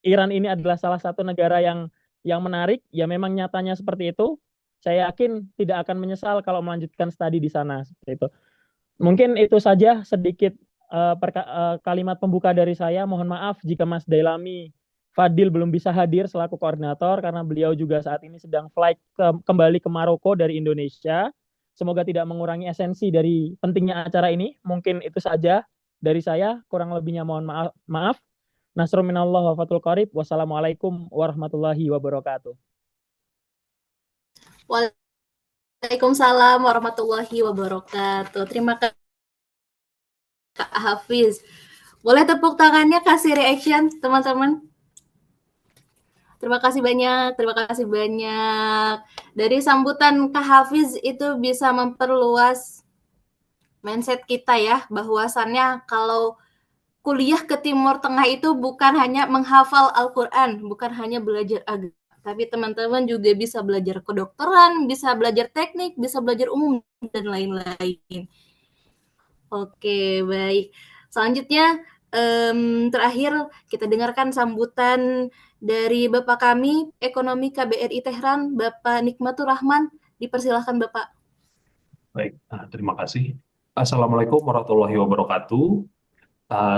Iran ini adalah salah satu negara yang menarik, ya memang nyatanya seperti itu. Saya yakin tidak akan menyesal kalau melanjutkan studi di sana seperti itu. Mungkin itu saja sedikit kalimat pembuka dari saya. Mohon maaf jika Mas Dailami Fadil belum bisa hadir selaku koordinator karena beliau juga saat ini sedang flight kembali ke Maroko dari Indonesia. Semoga tidak mengurangi esensi dari pentingnya acara ini. Mungkin itu saja dari saya. Kurang lebihnya mohon maaf. Maaf. Nasrul minallah wa fatul qarib. Wassalamualaikum warahmatullahi wabarakatuh. Waalaikumsalam warahmatullahi wabarakatuh. Terima kasih Kak Hafiz. Boleh tepuk tangannya kasih reaction teman-teman. Terima kasih banyak, terima kasih banyak. Dari sambutan Kak Hafiz itu bisa memperluas mindset kita ya, bahwasannya kalau kuliah ke Timur Tengah itu bukan hanya menghafal Al-Quran, bukan hanya belajar agama, tapi teman-teman juga bisa belajar kedokteran, bisa belajar teknik, bisa belajar umum, dan lain-lain. Oke, baik. Selanjutnya, terakhir kita dengarkan sambutan dari Bapak kami, Ekonomi KBRI Tehran, Bapak Nikmatur Rahman. Dipersilahkan Bapak. Baik, terima kasih. Assalamualaikum warahmatullahi wabarakatuh.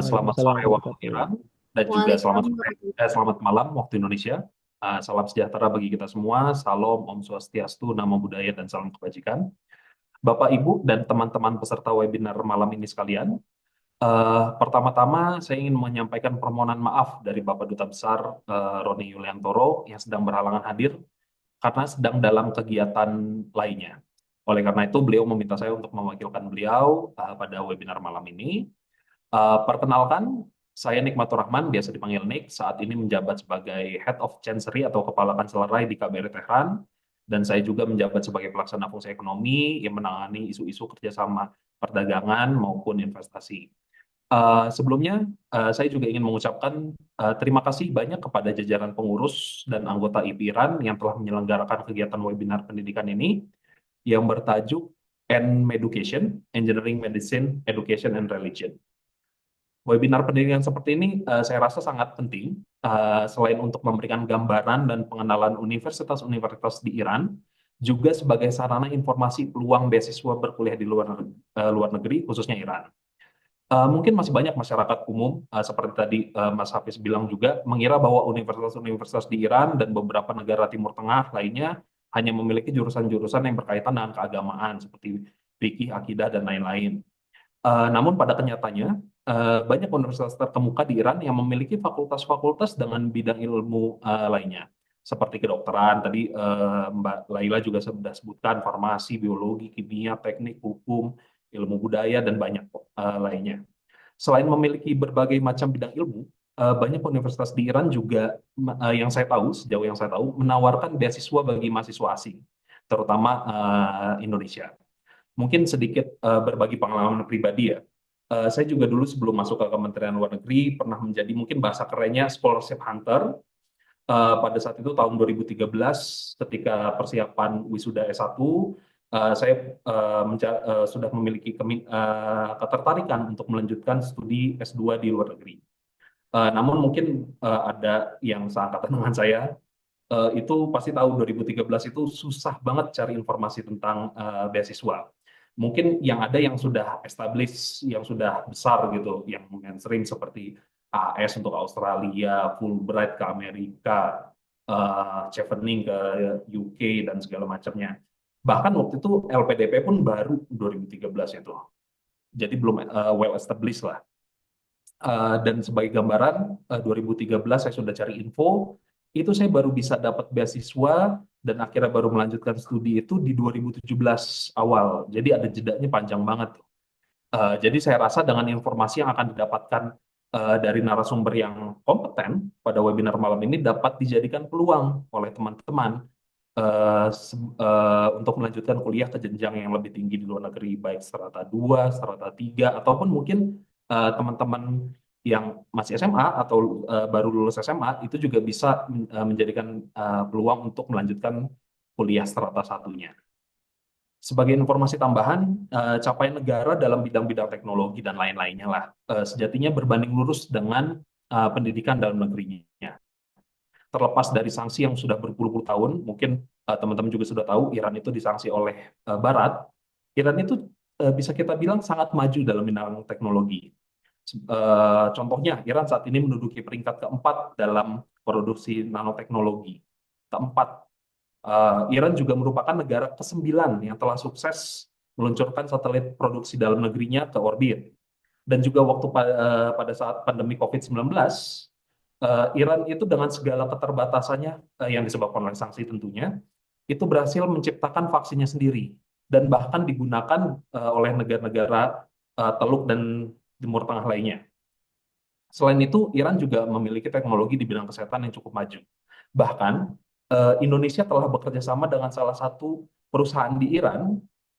Selamat Waalaikumsalam sore waktu warahmatullahi Iran wabarakatuh. dan juga Waalaikumsalam. selamat malam waktu Indonesia. Salam sejahtera bagi kita semua. Salam, Om Swastiastu, Namo Buddhaya, dan salam kebajikan. Bapak, Ibu, dan teman-teman peserta webinar malam ini sekalian, pertama-tama saya ingin menyampaikan permohonan maaf dari Bapak Duta Besar Roni Yuliantoro yang sedang berhalangan hadir karena sedang dalam kegiatan lainnya. Oleh karena itu, beliau meminta saya untuk mewakilkan beliau pada webinar malam ini. Perkenalkan, saya Nikmatur Rahman, biasa dipanggil Nik, saat ini menjabat sebagai Head of Chancery atau Kepala Kanselerai di KBRI Tehran, dan saya juga menjabat sebagai pelaksana fungsi ekonomi yang menangani isu-isu kerjasama perdagangan maupun investasi. Sebelumnya, saya juga ingin mengucapkan terima kasih banyak kepada jajaran pengurus dan anggota IPIRAN yang telah menyelenggarakan kegiatan webinar pendidikan ini yang bertajuk Education, Engineering, Medicine, Education, and Religion. Webinar pendidikan seperti ini saya rasa sangat penting, selain untuk memberikan gambaran dan pengenalan universitas-universitas di Iran, juga sebagai sarana informasi peluang beasiswa berkuliah di luar negeri, khususnya Iran. Mungkin masih banyak masyarakat umum, seperti tadi Mas Hafiz bilang juga, mengira bahwa universitas-universitas di Iran dan beberapa negara Timur Tengah lainnya hanya memiliki jurusan-jurusan yang berkaitan dengan keagamaan, seperti fikih, akidah, dan lain-lain. Namun pada kenyataannya, banyak universitas terkemuka di Iran yang memiliki fakultas-fakultas dengan bidang ilmu lainnya, seperti kedokteran, tadi Mbak Laila juga sudah sebutkan, farmasi, biologi, kimia, teknik, hukum, ilmu budaya, dan banyak lainnya. Selain memiliki berbagai macam bidang ilmu, banyak universitas di Iran juga, sejauh yang saya tahu, menawarkan beasiswa bagi mahasiswa asing, terutama Indonesia. Mungkin sedikit berbagi pengalaman pribadi ya. Saya juga dulu sebelum masuk ke Kementerian Luar Negeri pernah menjadi, mungkin bahasa kerennya, scholarship hunter. Pada saat itu tahun 2013 ketika persiapan wisuda S1, saya sudah memiliki ketertarikan untuk melanjutkan studi S2 di luar negeri. Namun mungkin ada yang seangkatan dengan saya, itu pasti tahu 2013 itu susah banget cari informasi tentang beasiswa. Mungkin yang ada yang sudah established, yang sudah besar gitu, yang mainstream seperti AS untuk Australia, Fulbright ke Amerika, Chevening ke UK, dan segala macamnya. Bahkan waktu itu LPDP pun baru 2013 itu. Jadi belum well established lah. Dan sebagai gambaran, 2013 saya sudah cari info, itu saya baru bisa dapat beasiswa dan akhirnya baru melanjutkan studi itu di 2017 awal. Jadi ada jedanya panjang banget. Jadi saya rasa dengan informasi yang akan didapatkan dari narasumber yang kompeten pada webinar malam ini dapat dijadikan peluang oleh teman-teman untuk melanjutkan kuliah ke jenjang yang lebih tinggi di luar negeri, baik strata 2, strata 3, ataupun mungkin teman-teman yang masih SMA atau baru lulus SMA itu juga bisa menjadikan peluang untuk melanjutkan kuliah strata satunya. Sebagai informasi tambahan, capaian negara dalam bidang-bidang teknologi dan lain-lainnya lah, sejatinya berbanding lurus dengan pendidikan dalam negerinya. terlepas dari sanksi yang sudah berpuluh-puluh tahun, mungkin teman-teman juga sudah tahu Iran itu disanksi oleh Barat. Iran itu bisa kita bilang sangat maju dalam bidang teknologi. Contohnya, Iran saat ini menduduki peringkat keempat dalam produksi nanoteknologi. Keempat, Iran juga merupakan negara ke-9 yang telah sukses meluncurkan satelit produksi dalam negerinya ke orbit. Dan juga waktu pada saat pandemi COVID-19, Iran itu dengan segala keterbatasannya yang disebabkan oleh sanksi tentunya, itu berhasil menciptakan vaksinnya sendiri dan bahkan digunakan oleh negara-negara Teluk dan Timur Tengah lainnya. Selain itu, Iran juga memiliki teknologi di bidang kesehatan yang cukup maju. Bahkan, Indonesia telah bekerja sama dengan salah satu perusahaan di Iran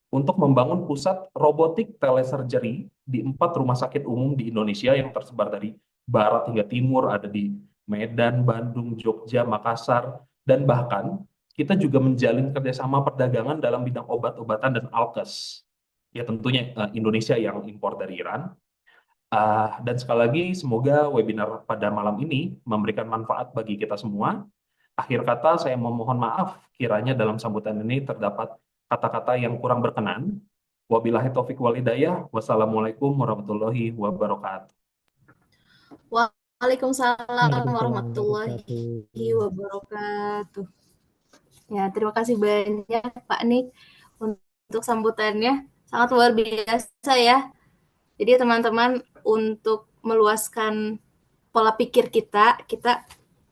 untuk membangun pusat robotik telesurgery di 4 rumah sakit umum di Indonesia yang tersebar dari barat hingga timur, ada di Medan, Bandung, Jogja, Makassar, dan bahkan kita juga menjalin kerjasama perdagangan dalam bidang obat-obatan dan alkes. Ya tentunya Indonesia yang impor dari Iran. Dan sekali lagi, semoga webinar pada malam ini memberikan manfaat bagi kita semua. Akhir kata, saya memohon maaf kiranya dalam sambutan ini terdapat kata-kata yang kurang berkenan. Wabillahi taufik wal hidayah. Wassalamualaikum warahmatullahi wabarakatuh. Waalaikumsalam Waalaikumsalam warahmatullahi warahmatullahi wabarakatuh. Ya, terima kasih banyak Pak Nik untuk sambutannya. Sangat luar biasa ya. Jadi teman-teman, untuk meluaskan pola pikir kita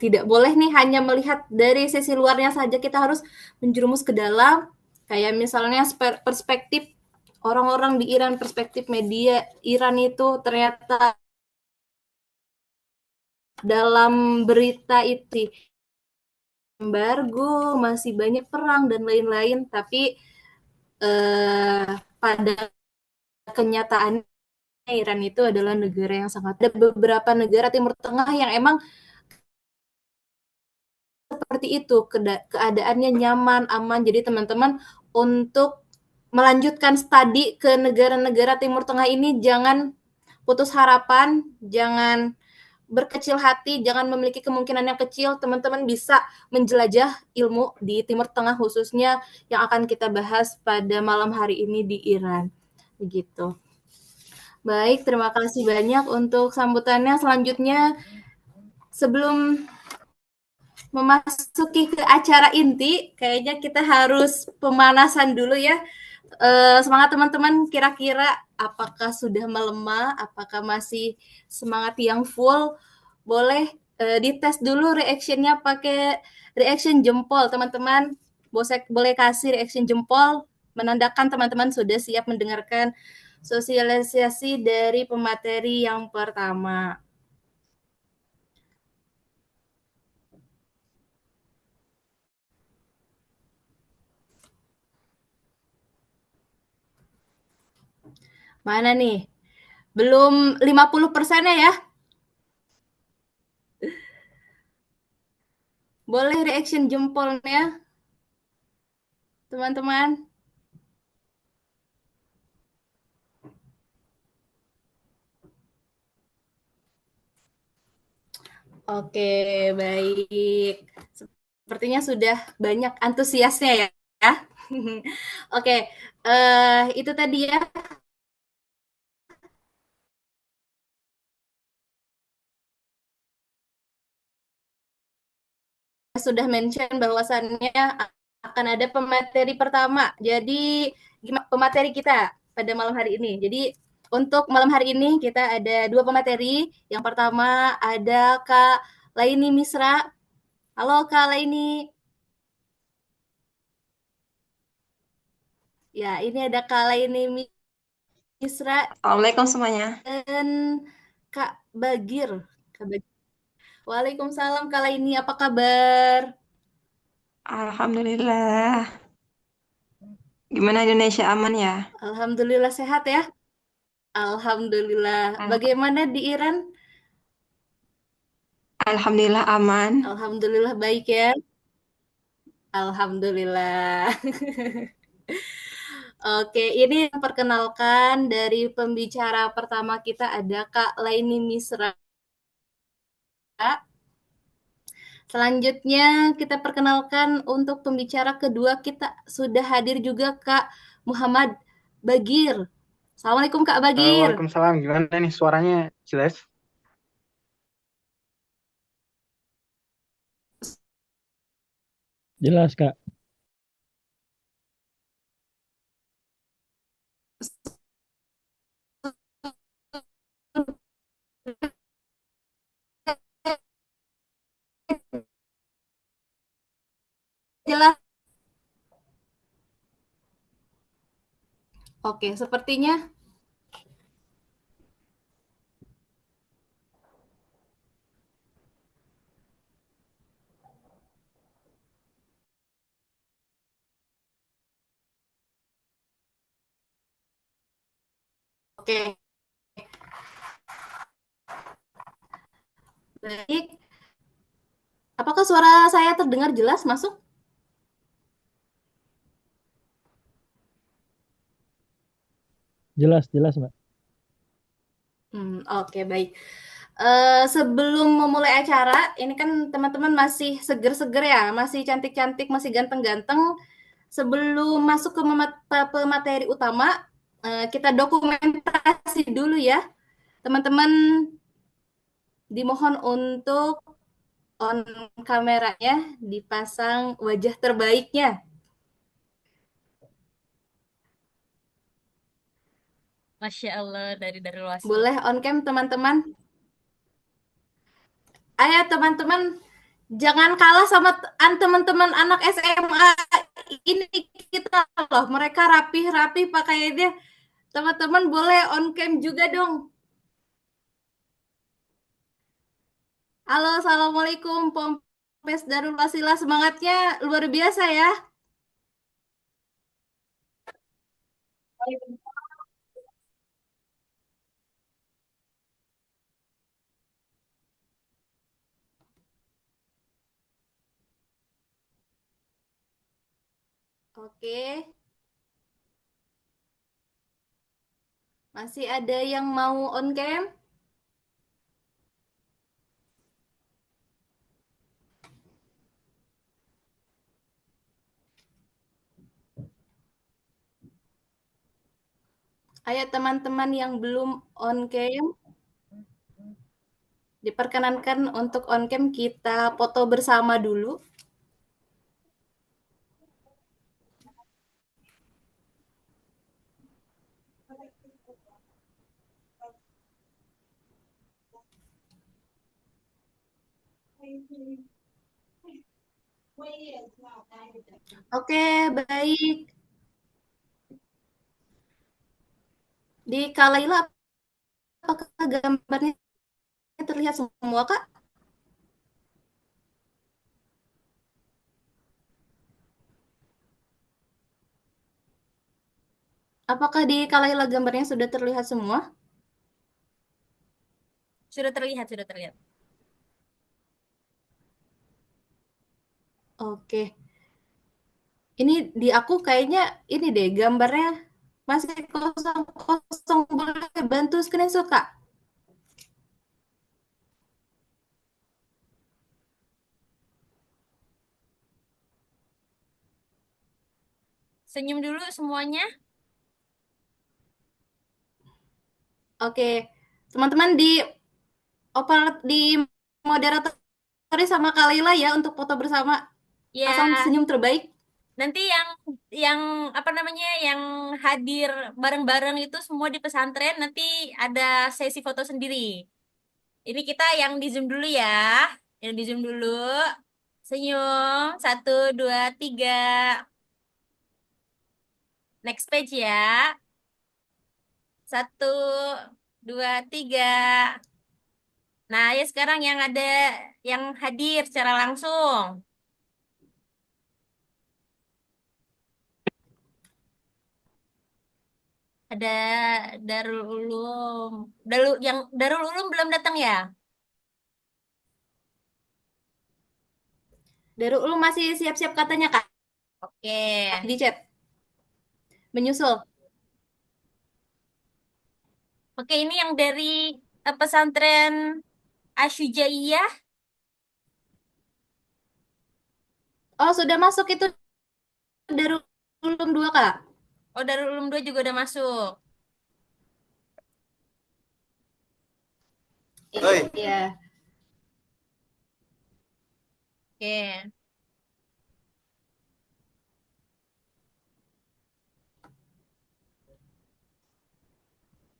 tidak boleh nih hanya melihat dari sisi luarnya saja, kita harus menjerumus ke dalam. Kayak misalnya perspektif orang-orang di Iran, perspektif media Iran itu ternyata dalam berita itu embargo, masih banyak perang dan lain-lain, tapi pada kenyataannya Iran itu adalah negara yang sangat, ada beberapa negara Timur Tengah yang emang seperti itu, keadaannya nyaman, aman. Jadi teman-teman untuk melanjutkan studi ke negara-negara Timur Tengah ini jangan putus harapan, jangan berkecil hati, jangan memiliki kemungkinan yang kecil. Teman-teman bisa menjelajah ilmu di Timur Tengah, khususnya yang akan kita bahas pada malam hari ini di Iran. Begitu. Baik, terima kasih banyak untuk sambutannya. Selanjutnya, sebelum memasuki ke acara inti, kayaknya kita harus pemanasan dulu ya. Semangat teman-teman, kira-kira apakah sudah melemah, apakah masih semangat yang full? Boleh dites dulu reaction-nya pakai reaction jempol, teman-teman. Boleh kasih reaction jempol, menandakan teman-teman sudah siap mendengarkan sosialisasi dari pemateri yang pertama. Mana nih? Belum 50%-nya ya? Boleh reaction jempolnya, teman-teman. Oke, baik. Sepertinya sudah banyak antusiasnya ya. Oke, itu tadi ya. Sudah mention bahwasannya akan ada pemateri pertama. Jadi pemateri kita pada malam hari ini. Jadi untuk malam hari ini kita ada 2 pemateri. Yang pertama ada Kak Laini Misra. Halo Kak Laini. Ya, ini ada Kak Laini Misra. Assalamualaikum semuanya. Dan Kak Bagir. Waalaikumsalam Kak Laini, apa kabar? Alhamdulillah. Gimana Indonesia aman ya? Alhamdulillah sehat ya. Alhamdulillah. Bagaimana di Iran? Alhamdulillah aman. Alhamdulillah baik ya. Alhamdulillah. Oke, ini perkenalkan dari pembicara pertama kita ada Kak Laini Misra. Selanjutnya kita perkenalkan untuk pembicara kedua kita sudah hadir juga Kak Muhammad Bagir. Assalamualaikum Kak Bagir. Waalaikumsalam. Gimana nih suaranya jelas? Jelas, Kak. Jelas. Oke, sepertinya oke. Baik. Apakah suara saya terdengar jelas masuk? Jelas, jelas, Mbak. Oke, baik. Sebelum memulai acara, ini kan teman-teman masih seger-seger ya, masih cantik-cantik, masih ganteng-ganteng. Sebelum masuk ke materi utama, kita dokumentasi dulu ya. Teman-teman dimohon untuk on kameranya, dipasang wajah terbaiknya. Masya Allah, dari luas. Boleh on cam teman-teman? Ayo teman-teman, jangan kalah sama teman-teman anak SMA ini kita loh. Mereka rapi-rapi pakaiannya. Teman-teman boleh on cam juga dong. Halo, assalamualaikum Pompes Darul Wasilah, semangatnya luar biasa ya. Oke. Masih ada yang mau on cam? Ayo teman-teman yang belum on cam, diperkenankan untuk on cam, kita foto bersama dulu. Oke, baik. Di Kak Laila, apakah gambarnya terlihat semua, Kak? Apakah di Kak Laila gambarnya sudah terlihat semua? Sudah terlihat, sudah terlihat. Oke. Ini di aku kayaknya ini deh gambarnya masih kosong-kosong. Boleh bantu screenshot, Kak? Senyum dulu semuanya. Oke. Teman-teman di moderator sama Kak Laila ya untuk foto bersama. Ya, Pasang senyum terbaik. nanti yang apa namanya, yang hadir bareng-bareng itu semua di pesantren nanti ada sesi foto sendiri. Ini kita yang di Zoom dulu ya. Yang di Zoom dulu. Senyum. 1, 2, 3. Next page ya. 1, 2, 3. Nah, ya sekarang yang ada yang hadir secara langsung. Ada Darul Ulum. Darul Ulum belum datang ya? Darul Ulum masih siap-siap katanya, Kak. Oke. Di chat. Menyusul. Oke, ini yang dari pesantren Asyujaiyah. Oh, sudah masuk itu Darul 2, Kak. Oh, Darul Ulum 2 juga udah masuk. Iya. Oke.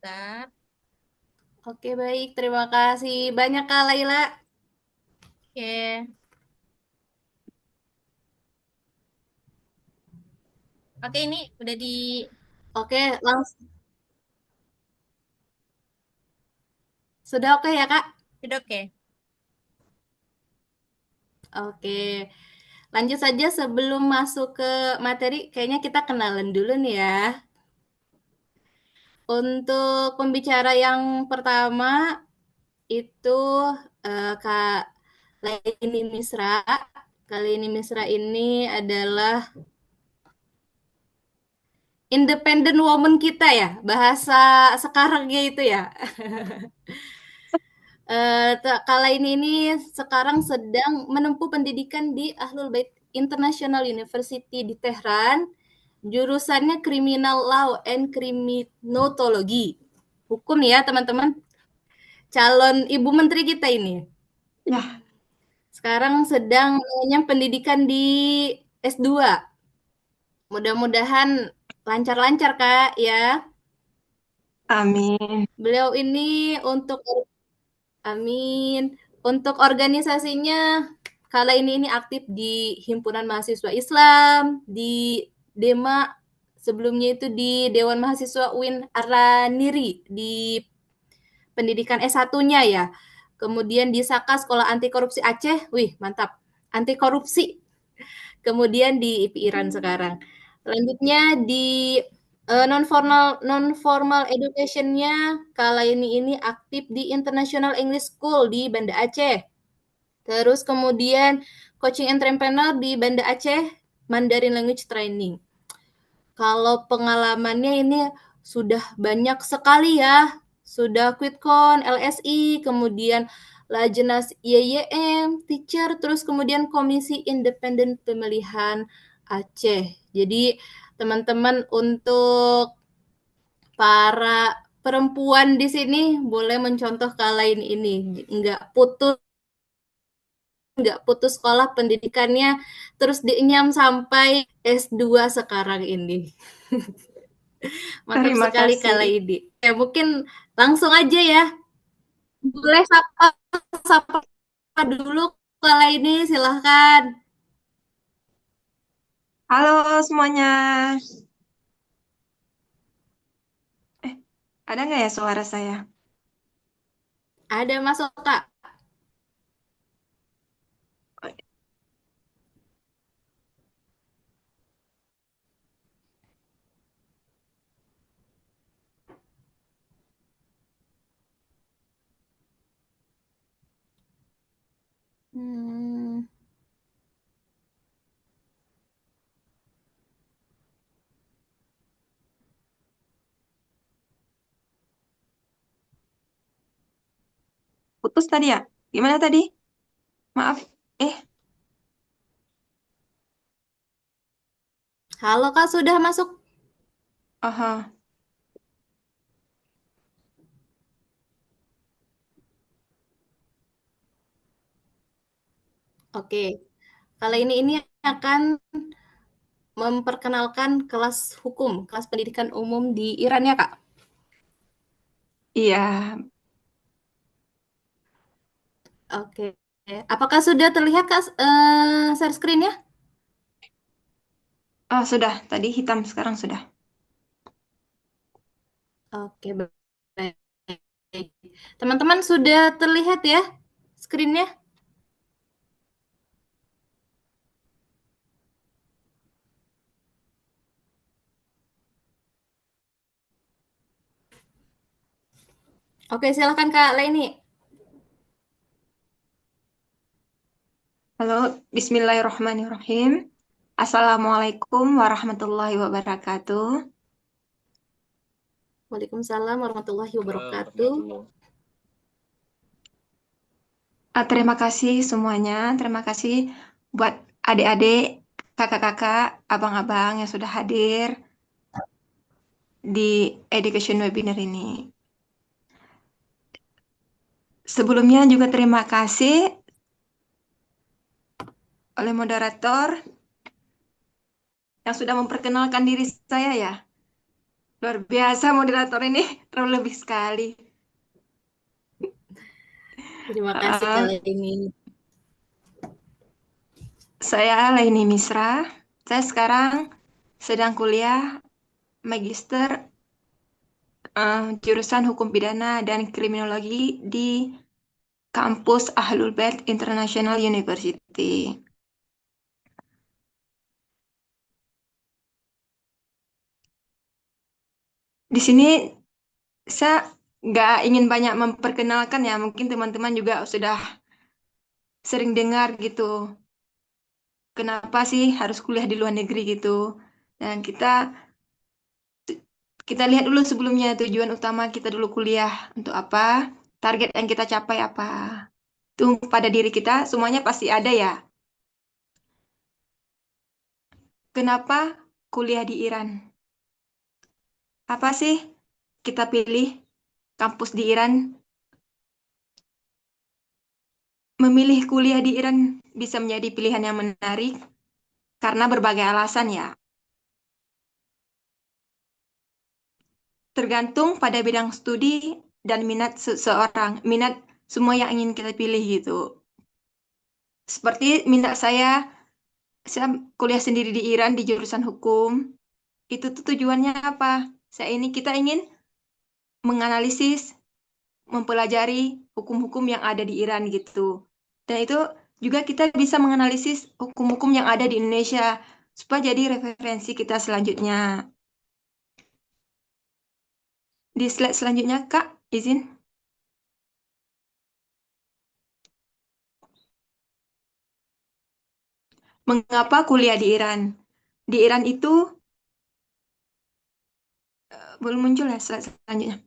Bentar. Oke, baik. Terima kasih banyak, Kak Laila. Oke. Oke, ini udah di Oke, langsung. Sudah oke ya, Kak? udah oke. Oke. Lanjut saja sebelum masuk ke materi, kayaknya kita kenalan dulu nih ya. Untuk pembicara yang pertama itu Kak Laini Misra. Kak Laini Misra ini adalah independent woman kita ya, bahasa sekarangnya itu ya. Kala ini sekarang sedang menempuh pendidikan di Ahlul Bait International University di Tehran. Jurusannya Criminal Law and Criminology. Hukum ya, teman-teman. Calon ibu menteri kita ini. Ya, Sekarang sedang mengenyam pendidikan di S2. Mudah-mudahan lancar-lancar, Kak, ya. amin. Beliau ini amin. Untuk organisasinya, kala ini aktif di Himpunan Mahasiswa Islam, di DEMA, sebelumnya itu di Dewan Mahasiswa UIN Araniri, di pendidikan S1-nya ya. Kemudian di Saka Sekolah Anti Korupsi Aceh, wih mantap, anti korupsi. Kemudian di IPI Iran sekarang. Selanjutnya di non formal education-nya kala ini aktif di International English School di Banda Aceh. Terus kemudian coaching entrepreneur di Banda Aceh Mandarin Language Training. Kalau pengalamannya ini sudah banyak sekali ya. Sudah QuickCon, LSI, kemudian Lajnas YYM, teacher, terus kemudian Komisi Independen Pemilihan Aceh. Jadi teman-teman untuk para perempuan di sini boleh mencontoh lain ini, nggak putus sekolah pendidikannya terus dinyam sampai S2 sekarang ini. Mantap Terima sekali kasih. ini. Ya mungkin langsung aja ya. Boleh sapa dulu ini silahkan. Halo semuanya. Ada nggak ya suara saya? Ada masuk Kak. Hmm. Putus tadi ya? Gimana tadi? Maaf. Eh, Halo Kak, sudah masuk. aha. Oke. Kali ini akan memperkenalkan kelas hukum, kelas pendidikan umum di Iran ya Kak. Iya. Oke. Apakah sudah terlihat Kak share screen-nya? Oh, sudah. Tadi hitam, sekarang sudah. Oke, baik. Teman-teman sudah terlihat ya screen-nya? Oke, silakan Kak Leni. Halo, Bismillahirrahmanirrahim. Assalamualaikum warahmatullahi wabarakatuh. Waalaikumsalam warahmatullahi wabarakatuh. Terima kasih semuanya. Terima kasih buat adik-adik, kakak-kakak, abang-abang yang sudah hadir di education webinar ini. Sebelumnya juga terima kasih oleh moderator yang sudah memperkenalkan diri saya ya. Luar biasa moderator ini, terlebih sekali. Terima kasih Kak Eh, Leni. saya Laini Misra. Saya sekarang sedang kuliah magister jurusan Hukum Pidana dan Kriminologi di kampus Ahlul Bait International University. Di sini saya nggak ingin banyak memperkenalkan ya, mungkin teman-teman juga sudah sering dengar gitu. Kenapa sih harus kuliah di luar negeri gitu? Dan kita lihat dulu sebelumnya tujuan utama kita dulu kuliah untuk apa, target yang kita capai apa. Itu pada diri kita semuanya pasti ada ya. Kenapa kuliah di Iran? Apa sih kita pilih kampus di Iran? Memilih kuliah di Iran bisa menjadi pilihan yang menarik karena berbagai alasan ya. Tergantung pada bidang studi dan minat seseorang, minat semua yang ingin kita pilih gitu. Seperti minat saya kuliah sendiri di Iran di jurusan hukum. Itu tuh tujuannya apa? Kita ingin menganalisis, mempelajari hukum-hukum yang ada di Iran gitu. Dan itu juga kita bisa menganalisis hukum-hukum yang ada di Indonesia supaya jadi referensi kita selanjutnya. Di slide selanjutnya, Kak, izin. Mengapa kuliah di Iran? Di Iran itu belum muncul ya slide selanjutnya.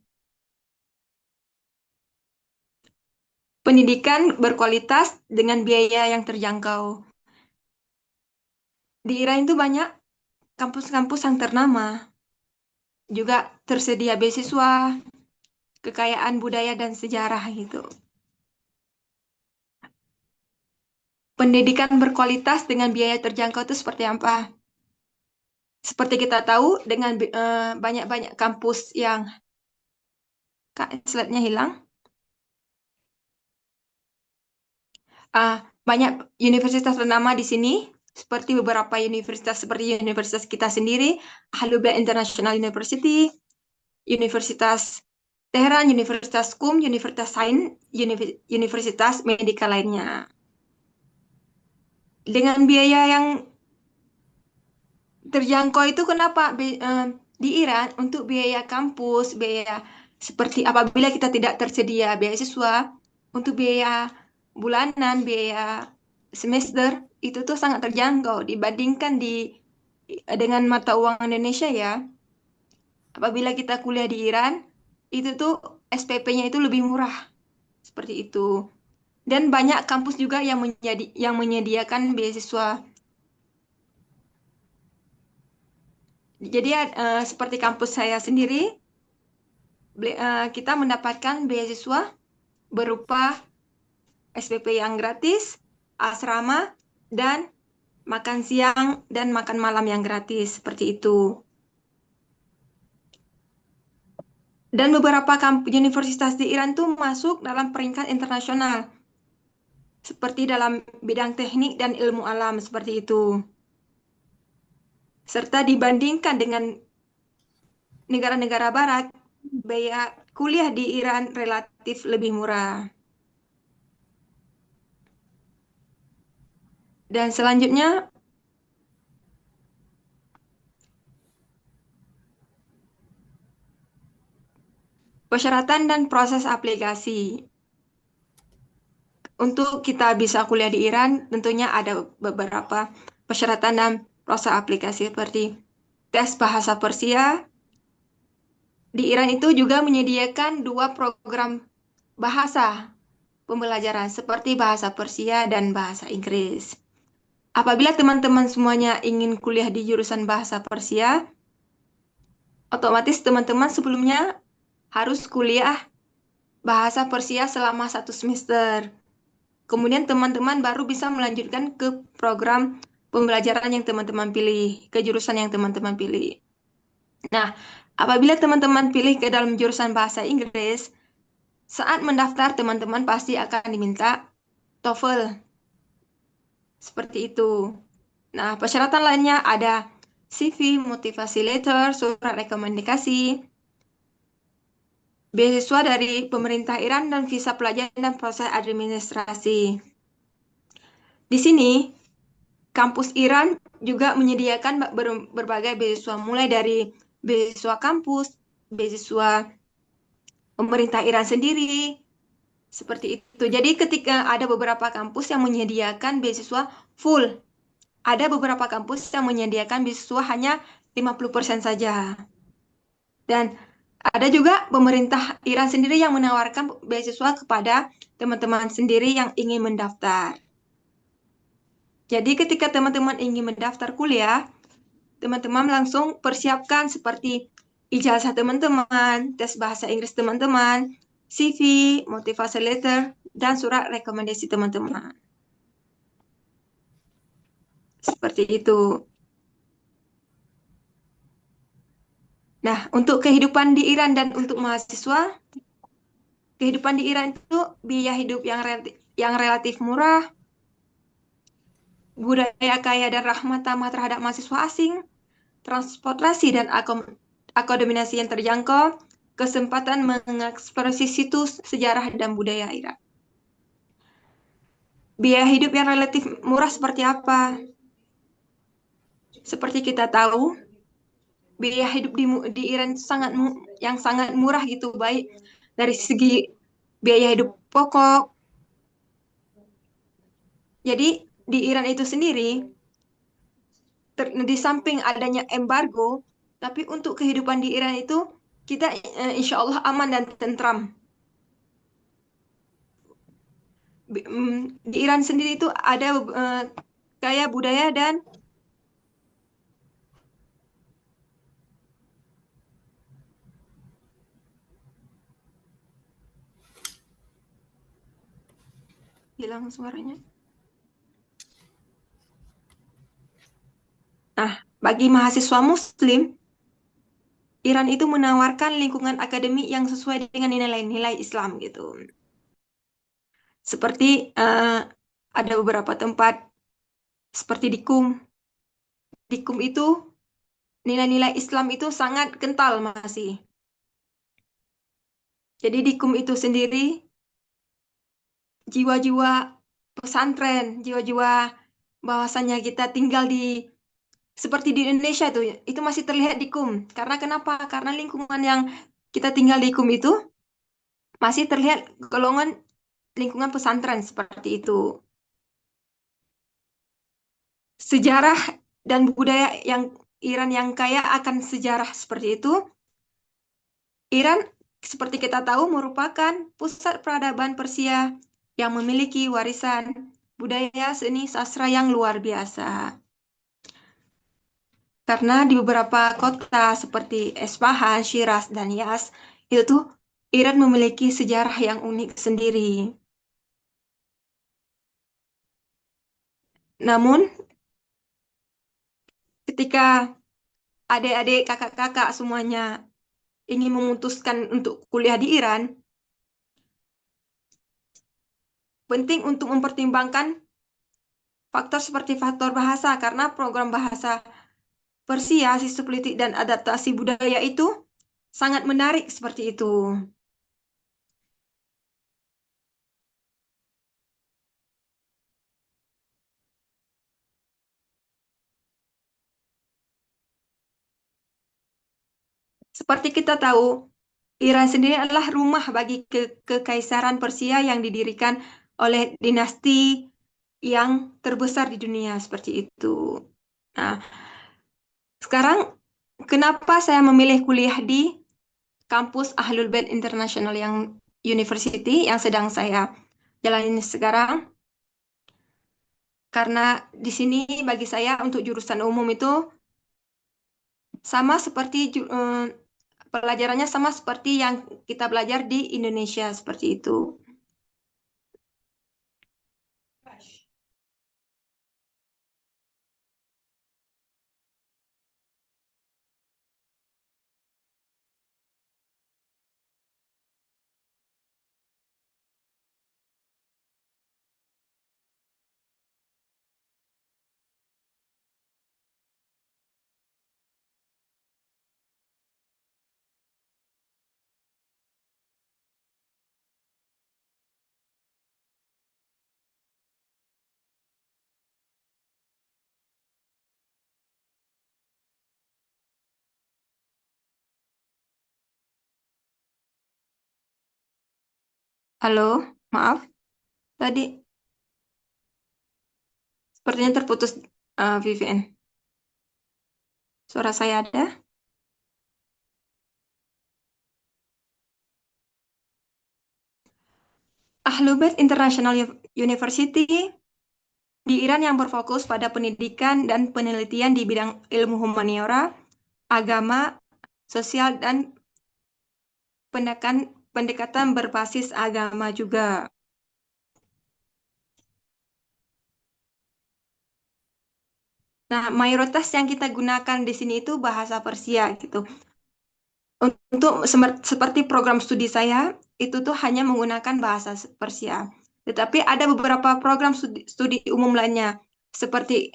Pendidikan berkualitas dengan biaya yang terjangkau. Di Iran itu banyak kampus-kampus yang ternama. Juga tersedia beasiswa, kekayaan budaya dan sejarah gitu. Pendidikan berkualitas dengan biaya terjangkau itu seperti apa? Seperti kita tahu dengan banyak-banyak kampus yang Kak, slide-nya hilang. Banyak universitas ternama di sini, seperti beberapa universitas seperti universitas kita sendiri, Ahlul Bait International University, Universitas Teheran, Universitas KUM, Universitas Sains, Universitas Medika lainnya. Dengan biaya yang terjangkau itu kenapa? Di Iran untuk biaya kampus, biaya seperti apabila kita tidak tersedia beasiswa, untuk biaya bulanan, biaya semester itu tuh sangat terjangkau dibandingkan dengan mata uang Indonesia ya. Apabila kita kuliah di Iran, itu tuh SPP-nya itu lebih murah seperti itu. Dan banyak kampus juga yang menyediakan beasiswa. Jadi seperti kampus saya sendiri, kita mendapatkan beasiswa berupa SPP yang gratis, asrama, dan makan siang dan makan malam yang gratis, seperti itu. Dan beberapa universitas di Iran tuh masuk dalam peringkat internasional, seperti dalam bidang teknik dan ilmu alam, seperti itu. Serta dibandingkan dengan negara-negara barat, biaya kuliah di Iran relatif lebih murah. Dan selanjutnya, persyaratan dan proses aplikasi. Untuk kita bisa kuliah di Iran, tentunya ada beberapa persyaratan dan proses aplikasi seperti tes bahasa Persia. Di Iran itu juga menyediakan 2 program bahasa pembelajaran seperti bahasa Persia dan bahasa Inggris. apabila teman-teman semuanya ingin kuliah di jurusan bahasa Persia, otomatis teman-teman sebelumnya harus kuliah bahasa Persia selama 1 semester. Kemudian teman-teman baru bisa melanjutkan ke program pembelajaran yang teman-teman pilih, ke jurusan yang teman-teman pilih. Nah, apabila teman-teman pilih ke dalam jurusan bahasa Inggris, saat mendaftar teman-teman pasti akan diminta TOEFL. Seperti itu. Nah, persyaratan lainnya ada CV, motivasi letter, surat rekomendasi, beasiswa dari pemerintah Iran, dan visa pelajar dan proses administrasi. Di sini, kampus Iran juga menyediakan berbagai beasiswa, mulai dari beasiswa kampus, beasiswa pemerintah Iran sendiri, seperti itu. Jadi ketika ada beberapa kampus yang menyediakan beasiswa full, ada beberapa kampus yang menyediakan beasiswa hanya 50% saja. Dan ada juga pemerintah Iran sendiri yang menawarkan beasiswa kepada teman-teman sendiri yang ingin mendaftar. Jadi ketika teman-teman ingin mendaftar kuliah, teman-teman langsung persiapkan seperti ijazah teman-teman, tes bahasa Inggris teman-teman, CV, motivasi letter, dan surat rekomendasi teman-teman. Seperti itu. Nah, untuk kehidupan di Iran dan untuk mahasiswa, kehidupan di Iran itu biaya hidup yang relatif murah, budaya kaya dan rahmat tamah terhadap mahasiswa asing, transportasi dan akomodasi yang terjangkau, kesempatan mengeksplorasi situs sejarah dan budaya Iran. Biaya hidup yang relatif murah seperti apa? Seperti kita tahu, biaya hidup di Iran sangat murah gitu, baik dari segi biaya hidup pokok. Jadi di Iran itu sendiri, di samping adanya embargo, tapi untuk kehidupan di Iran itu kita insya Allah aman dan tentram. Di Iran sendiri itu ada kaya budaya dan hilang suaranya. Nah, bagi mahasiswa Muslim, Iran itu menawarkan lingkungan akademik yang sesuai dengan nilai-nilai Islam gitu. Seperti ada beberapa tempat seperti di KUM. Di KUM itu nilai-nilai Islam itu sangat kental masih. Jadi di KUM itu sendiri jiwa-jiwa pesantren, jiwa-jiwa bahwasanya kita tinggal di seperti di Indonesia itu masih terlihat di KUM. Karena kenapa? Karena lingkungan yang kita tinggal di KUM itu masih terlihat golongan lingkungan pesantren seperti itu. Sejarah dan budaya yang Iran yang kaya akan sejarah seperti itu. Iran, seperti kita tahu, merupakan pusat peradaban Persia yang memiliki warisan budaya seni sastra yang luar biasa. Karena di beberapa kota seperti Esfahan, Shiraz, dan Yazd, itu tuh Iran memiliki sejarah yang unik sendiri. Namun, ketika adik-adik, kakak-kakak semuanya ingin memutuskan untuk kuliah di Iran, penting untuk mempertimbangkan faktor seperti faktor bahasa, karena program bahasa Persia, sisi politik, dan adaptasi budaya itu sangat menarik seperti itu. Seperti kita tahu, Iran sendiri adalah rumah bagi kekaisaran Persia yang didirikan oleh dinasti yang terbesar di dunia seperti itu. Nah, sekarang kenapa saya memilih kuliah di kampus Ahlul Bait International yang University yang sedang saya jalani sekarang? Karena di sini bagi saya untuk jurusan umum itu sama seperti pelajarannya sama seperti yang kita belajar di Indonesia seperti itu. Halo, maaf tadi sepertinya terputus VPN. Suara saya ada? Ahlubeit International University di Iran yang berfokus pada pendidikan dan penelitian di bidang ilmu humaniora, agama, sosial, dan pendekatan berbasis agama juga. Nah, mayoritas yang kita gunakan di sini itu bahasa Persia gitu. Untuk seperti program studi saya, itu tuh hanya menggunakan bahasa Persia. Tetapi ada beberapa program studi umum lainnya, seperti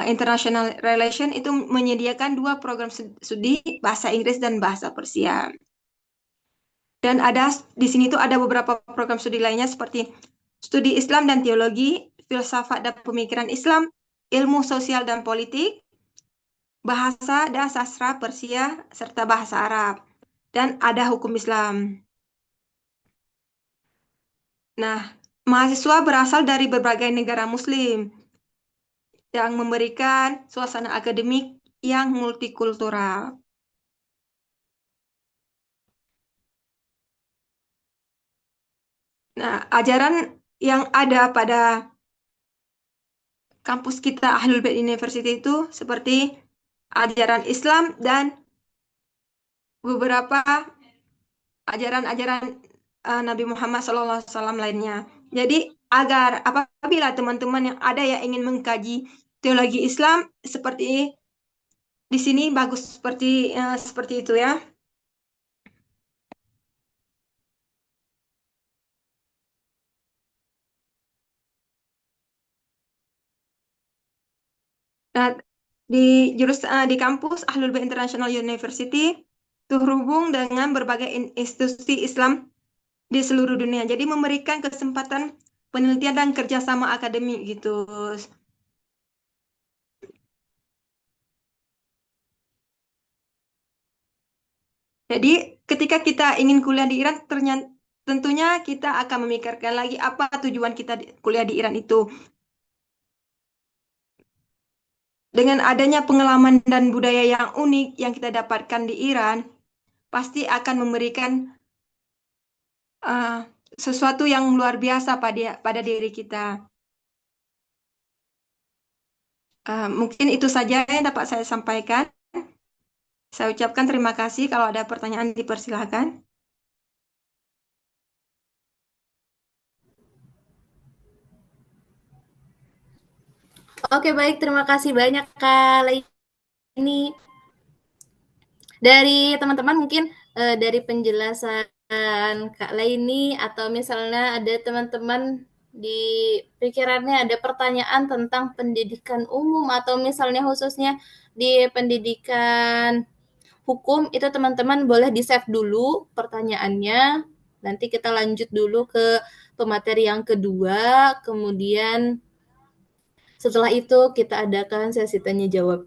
International Relation itu menyediakan 2 program studi bahasa Inggris dan bahasa Persia. Dan ada di sini tuh ada beberapa program studi lainnya seperti studi Islam dan teologi, filsafat dan pemikiran Islam, ilmu sosial dan politik, bahasa dan sastra Persia, serta bahasa Arab. Dan ada hukum Islam. Nah, mahasiswa berasal dari berbagai negara Muslim yang memberikan suasana akademik yang multikultural. Nah, ajaran yang ada pada kampus kita Ahlul Bait University itu seperti ajaran Islam dan beberapa ajaran-ajaran Nabi Muhammad SAW lainnya. Jadi agar apabila teman-teman yang ada yang ingin mengkaji teologi Islam seperti di sini bagus seperti itu ya. Nah, di kampus Ahlul Bait International University terhubung dengan berbagai institusi Islam di seluruh dunia. Jadi memberikan kesempatan penelitian dan kerjasama akademik gitu. Jadi ketika kita ingin kuliah di Iran, tentunya kita akan memikirkan lagi apa tujuan kita kuliah di Iran itu. Dengan adanya pengalaman dan budaya yang unik yang kita dapatkan di Iran, pasti akan memberikan sesuatu yang luar biasa pada diri kita. Mungkin itu saja yang dapat saya sampaikan. Saya ucapkan terima kasih. Kalau ada pertanyaan dipersilahkan. Oke, baik. Terima kasih banyak, Kak Laini. Dari teman-teman mungkin dari penjelasan Kak Laini atau misalnya ada teman-teman di pikirannya ada pertanyaan tentang pendidikan umum atau misalnya khususnya di pendidikan hukum, itu teman-teman boleh di-save dulu pertanyaannya. Nanti kita lanjut dulu ke pemateri yang kedua, kemudian setelah itu kita adakan sesi tanya jawab.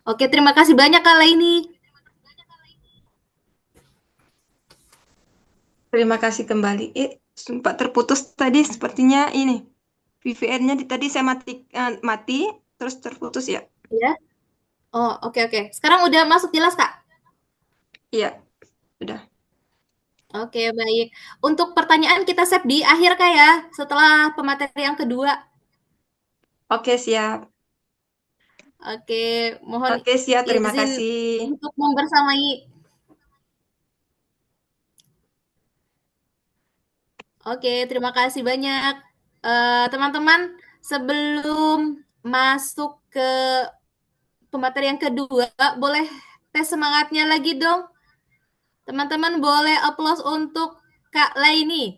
Oke, terima kasih banyak Kak Laini. Terima kasih kembali. Sempat terputus tadi sepertinya ini. VPN-nya tadi saya mati, terus terputus ya. Ya. Oh, oke. Sekarang udah masuk jelas, Kak? Iya, udah. Oke, baik. Untuk pertanyaan kita save di akhir, Kak ya, setelah pemateri yang kedua. Oke, siap. Oke, mohon Oke, siap. Terima izin kasih. untuk membersamai. Oke, terima kasih banyak. Teman-teman, sebelum masuk ke pemateri yang kedua, boleh tes semangatnya lagi dong. Teman-teman boleh aplaus untuk Kak Laini.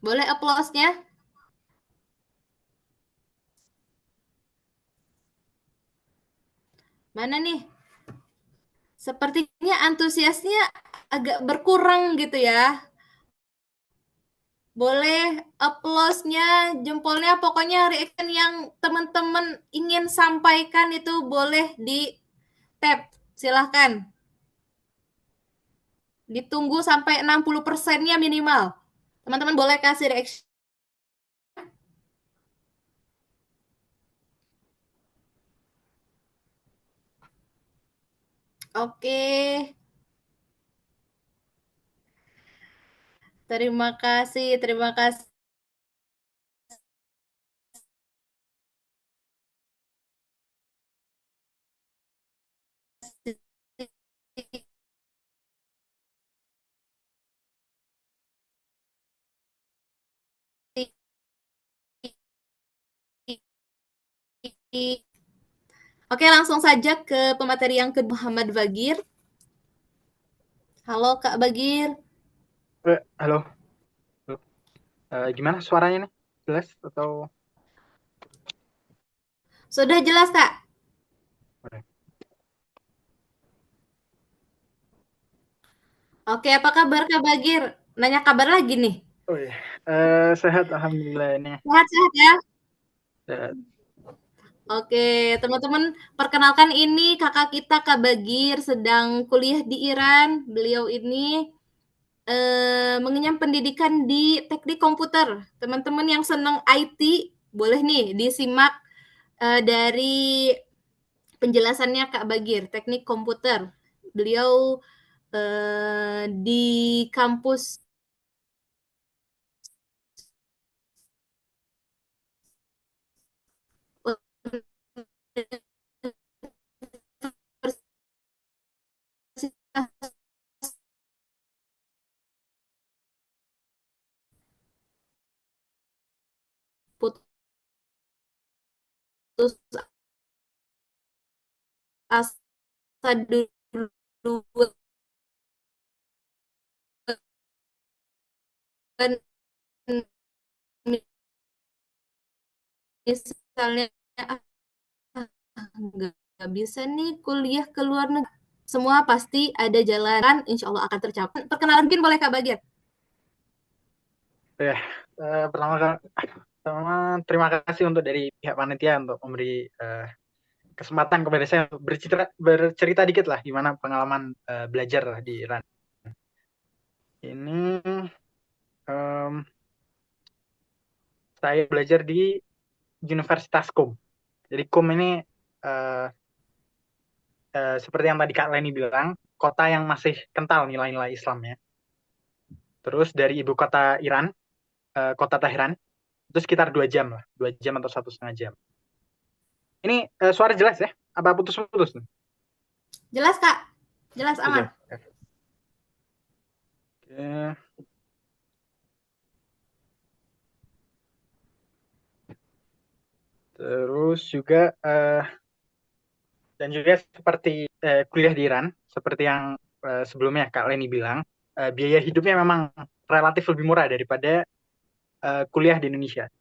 Boleh aplausnya? Mana nih? Sepertinya antusiasnya agak berkurang gitu ya. Boleh aplausnya, jempolnya, pokoknya reaction yang teman-teman ingin sampaikan itu boleh di tap. Silahkan. Ditunggu sampai 60%-nya minimal. Teman-teman boleh kasih reaction. Oke. Terima kasih, terima kasih. Oke, langsung saja ke pemateri yang kedua, Muhammad Bagir. Halo Kak Bagir. Halo. Gimana suaranya nih? Jelas atau? Sudah jelas Kak? Oke, apa kabar Kak Bagir? Nanya kabar lagi nih. Oh iya, sehat alhamdulillah ini. Sehat-sehat ya? Sehat. Oke, teman-teman, perkenalkan ini kakak kita Kak Bagir sedang kuliah di Iran. Beliau ini mengenyam pendidikan di teknik komputer. Teman-teman yang senang IT, boleh nih disimak dari penjelasannya Kak Bagir, teknik komputer. Beliau di kampus putus asa dulu kan misalnya nggak bisa nih kuliah ke luar negeri. Semua pasti ada jalan, insya Allah akan tercapai. Perkenalan mungkin boleh Kak Bagir. Ya, pertama terima kasih untuk dari pihak panitia untuk memberi kesempatan kepada saya untuk bercerita dikit lah gimana pengalaman belajar di Iran. Ini saya belajar di Universitas QUM. Jadi QUM ini seperti yang tadi Kak Leni bilang, kota yang masih kental nilai-nilai Islamnya. Terus dari ibu kota Iran, kota Tehran, itu sekitar 2 jam lah, 2 jam atau 1,5 jam. Ini suara jelas ya? Apa putus-putus nih? Jelas Kak, jelas aman. Oke. Terus juga dan juga seperti kuliah di Iran, seperti yang sebelumnya Kak Leni bilang, biaya hidupnya memang relatif lebih murah daripada kuliah di Indonesia.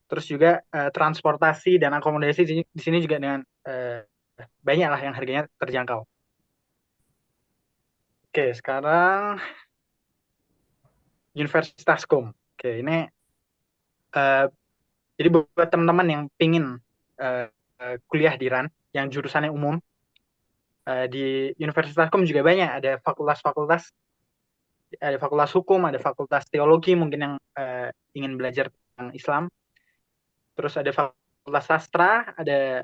Terus juga transportasi dan akomodasi di sini juga dengan banyak lah yang harganya terjangkau. Oke, sekarang Universitas QUM. Oke, ini jadi buat teman-teman yang pingin kuliah di Iran, yang jurusannya umum, di Universitas QUM juga banyak. Ada fakultas-fakultas, ada fakultas hukum, ada fakultas teologi mungkin yang ingin belajar tentang Islam. Terus ada fakultas sastra, ada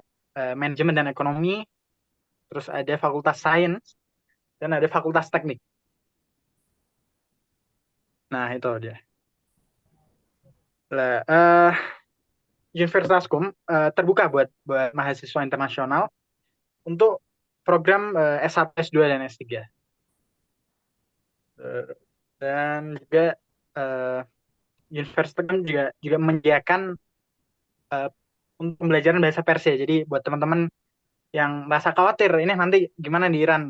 manajemen dan ekonomi, terus ada fakultas sains, dan ada fakultas teknik. Nah, itu dia. Lah, Universitas Askom terbuka buat mahasiswa internasional untuk program S1, S2, dan S3. Dan juga Universitas Askom juga menyediakan untuk pembelajaran bahasa Persia. Jadi buat teman-teman yang merasa khawatir, ini nanti gimana di Iran,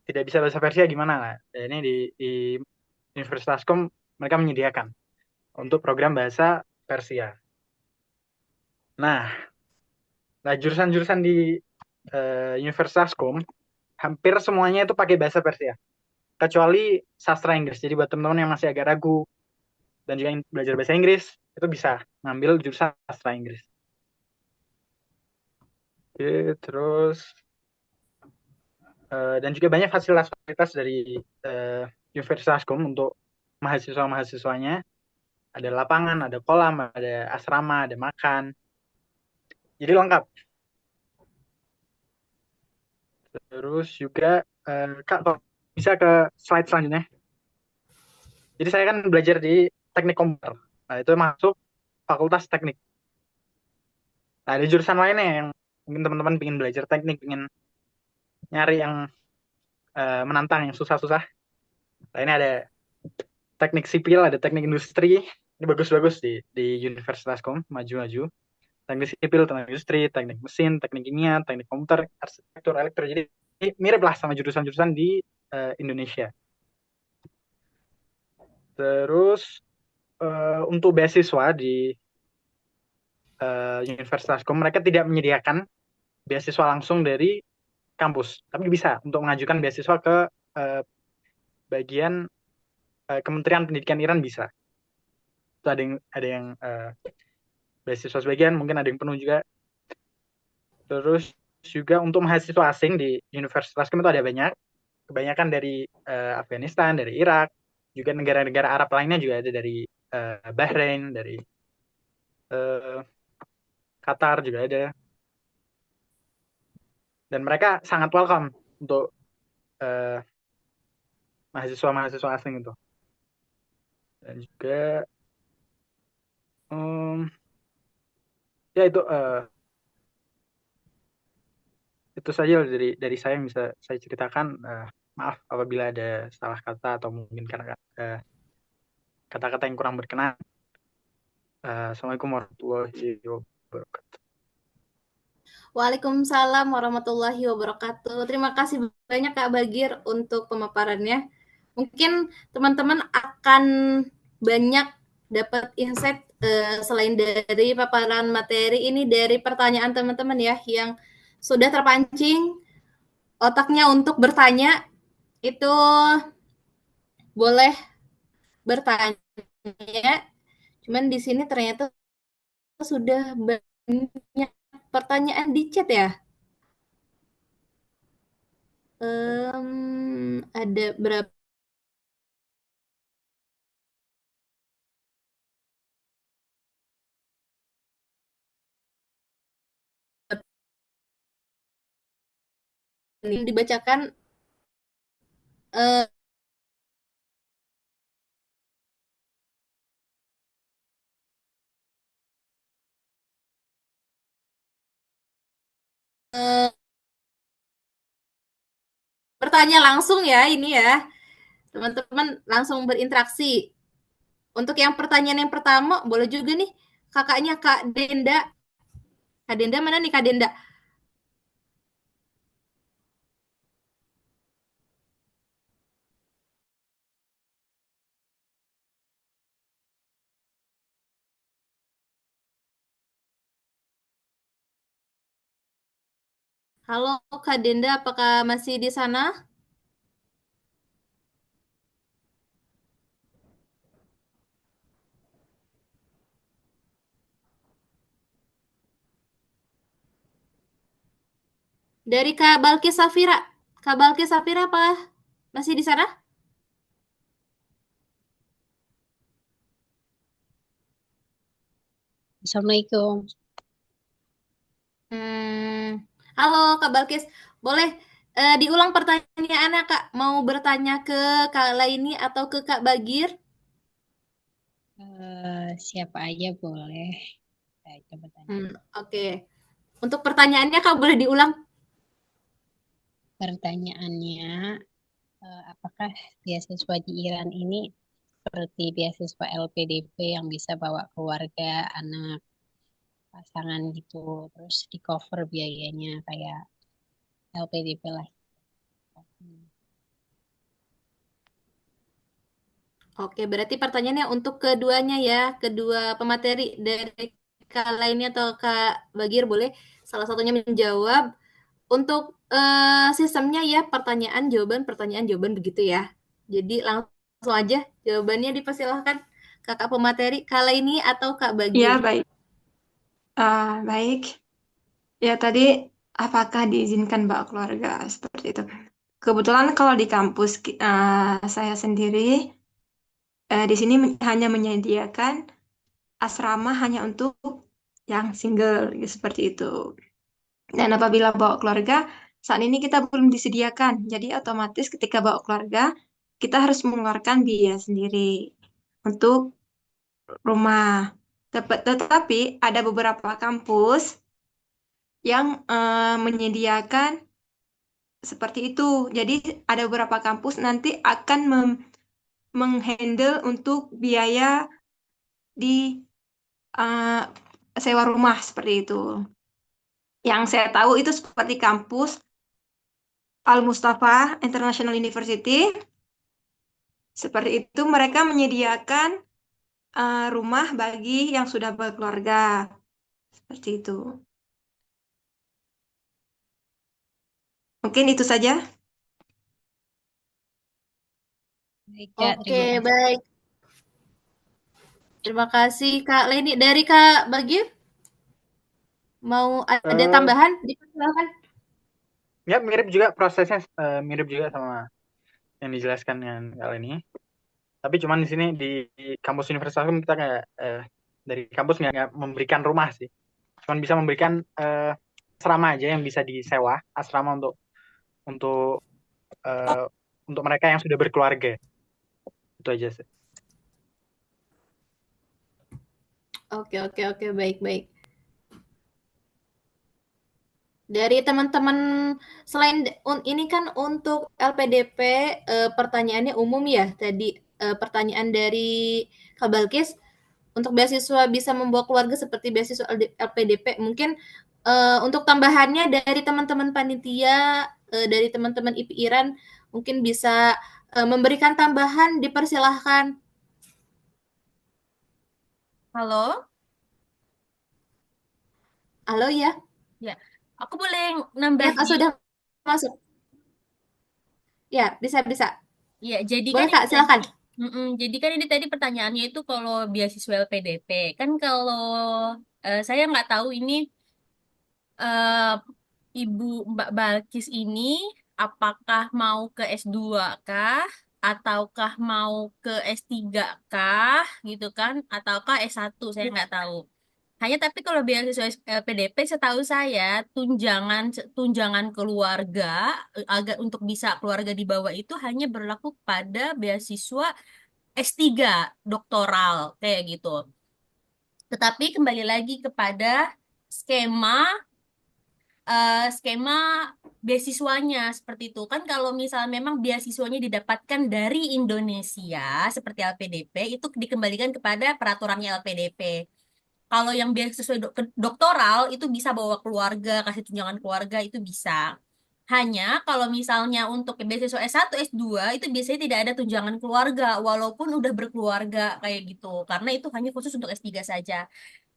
tidak bisa bahasa Persia gimana lah. Ini di Universitas Askom mereka menyediakan untuk program bahasa Persia. Nah, jurusan-jurusan di Universitas Askom hampir semuanya itu pakai bahasa Persia, kecuali sastra Inggris. Jadi buat teman-teman yang masih agak ragu dan juga yang belajar bahasa Inggris, itu bisa ngambil jurusan sastra Inggris. Oke, terus dan juga banyak fasilitas dari Universitas Askom untuk mahasiswa-mahasiswanya. Ada lapangan, ada kolam, ada asrama, ada makan. Jadi lengkap. Terus juga, Kak, kok bisa ke slide selanjutnya. Jadi saya kan belajar di teknik komputer. Nah, itu masuk fakultas teknik. Nah, ada jurusan lainnya yang mungkin teman-teman ingin belajar teknik, ingin nyari yang menantang, yang susah-susah. Nah, ini ada teknik sipil, ada teknik industri. Ini bagus-bagus di Universitas Kom, maju-maju. Teknik sipil, teknik industri, teknik mesin, teknik kimia, teknik komputer, arsitektur, elektro. Jadi mirip lah sama jurusan-jurusan di Indonesia. Terus untuk beasiswa di Universitas Kom, mereka tidak menyediakan beasiswa langsung dari kampus, tapi bisa untuk mengajukan beasiswa ke bagian Kementerian Pendidikan Iran bisa. Itu ada yang beasiswa sebagian, mungkin ada yang penuh juga. Terus juga untuk mahasiswa asing di Universitas Kom itu ada banyak, kebanyakan dari Afghanistan, dari Irak, juga negara-negara Arab lainnya juga ada, dari Bahrain, dari Qatar juga ada. Dan mereka sangat welcome untuk mahasiswa-mahasiswa asing itu. Dan juga ya itu saja dari saya yang bisa saya ceritakan. Maaf apabila ada salah kata atau mungkin karena kata-kata yang kurang berkenan. Assalamualaikum warahmatullahi wabarakatuh. Waalaikumsalam warahmatullahi wabarakatuh. Terima kasih banyak Kak Bagir untuk pemaparannya. Mungkin teman-teman akan banyak dapat insight selain dari paparan materi ini, dari pertanyaan teman-teman ya yang sudah terpancing otaknya untuk bertanya. Itu boleh bertanya. Cuman di sini ternyata sudah banyak pertanyaan di chat ya. Ada berapa? Ini dibacakan bertanya langsung ya ini ya. Teman-teman langsung berinteraksi. Untuk yang pertanyaan yang pertama, boleh juga nih kakaknya Kak Denda. Kak Denda mana nih Kak Denda? Halo Kak Denda, apakah masih di sana? Dari Kak Balkis Safira. Kak Balkis Safira apa masih di sana? Assalamualaikum. Halo Kak Balkis, boleh diulang pertanyaannya Kak? Mau bertanya ke Kak Laini atau ke Kak Bagir? Siapa aja boleh. Saya coba tanya. Oke. Untuk pertanyaannya Kak boleh diulang? Pertanyaannya, apakah beasiswa di Iran ini seperti beasiswa LPDP yang bisa bawa keluarga, anak, pasangan gitu, terus di cover biayanya kayak LPDP lah. Oke, berarti pertanyaannya untuk keduanya ya, kedua pemateri dari Kak lainnya atau Kak Bagir boleh salah satunya menjawab. Untuk sistemnya ya pertanyaan jawaban begitu ya. Jadi langsung aja jawabannya dipersilahkan Kakak pemateri Kak Laini atau Kak Ya, Bagir. baik. Baik. Ya, tadi apakah diizinkan bawa keluarga seperti itu? Kebetulan kalau di kampus saya sendiri di sini hanya menyediakan asrama hanya untuk yang single seperti itu. Dan apabila bawa keluarga, saat ini kita belum disediakan. Jadi otomatis ketika bawa keluarga, kita harus mengeluarkan biaya sendiri untuk rumah. Tetapi ada beberapa kampus yang menyediakan seperti itu. Jadi ada beberapa kampus nanti akan menghandle untuk biaya di uh, sewa rumah seperti itu. Yang saya tahu itu seperti kampus Al Mustafa International University. Seperti itu mereka menyediakan rumah bagi yang sudah berkeluarga. Seperti itu. Mungkin itu saja. Baik, Kak, Oke, terima kasih. baik. Terima kasih Kak Laini. Dari Kak Bagir mau ada Eh, tambahan? Dipersilakan. Ya mirip juga prosesnya, mirip juga sama yang dijelaskan dengan kali ini. Tapi cuman di sini di kampus Universitas Hukum kita kayak dari kampus nggak memberikan rumah sih, cuman bisa memberikan asrama aja yang bisa disewa, asrama untuk eh, untuk mereka yang sudah berkeluarga. Itu aja sih. Oke, baik. Dari teman-teman selain ini kan untuk LPDP pertanyaannya umum ya. Tadi pertanyaan dari Kak Balkis untuk beasiswa bisa membawa keluarga seperti beasiswa LPDP. Mungkin untuk tambahannya dari teman-teman panitia, dari teman-teman IP Iran mungkin bisa memberikan tambahan, dipersilahkan. Halo? Halo ya? Ya, aku boleh Ya, Kak nambahin. sudah masuk. Ya, bisa. Ya, jadi kan Boleh ini Kak, tadi, silakan. jadi kan ini tadi pertanyaannya itu kalau beasiswa LPDP. Kan kalau saya nggak tahu ini eh, Ibu Mbak Balkis ini apakah mau ke S2 kah? Ataukah mau ke S3 kah? Gitu kan? Ataukah S1? Saya nggak tahu. Hanya tapi kalau beasiswa LPDP setahu saya tunjangan keluarga agar untuk bisa keluarga di bawah itu hanya berlaku pada beasiswa S3 doktoral kayak gitu. Tetapi kembali lagi kepada skema skema beasiswanya seperti itu kan kalau misalnya memang beasiswanya didapatkan dari Indonesia seperti LPDP itu dikembalikan kepada peraturannya LPDP. Kalau yang beasiswa doktoral itu bisa bawa keluarga, kasih tunjangan keluarga itu bisa. Hanya kalau misalnya untuk beasiswa S1, S2 itu biasanya tidak ada tunjangan keluarga walaupun udah berkeluarga kayak gitu. Karena itu hanya khusus untuk S3 saja.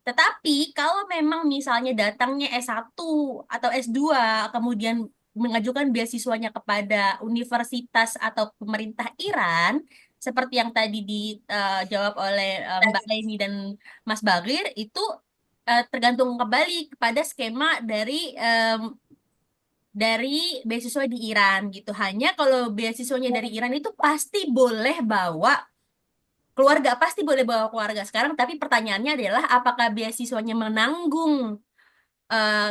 Tetapi kalau memang misalnya datangnya S1 atau S2 kemudian mengajukan beasiswanya kepada universitas atau pemerintah Iran seperti yang tadi dijawab oleh Mbak Leni dan Mas Bagir itu tergantung kembali kepada skema dari beasiswa di Iran gitu. Hanya kalau beasiswanya dari Iran itu pasti boleh bawa keluarga sekarang, tapi pertanyaannya adalah apakah beasiswanya menanggung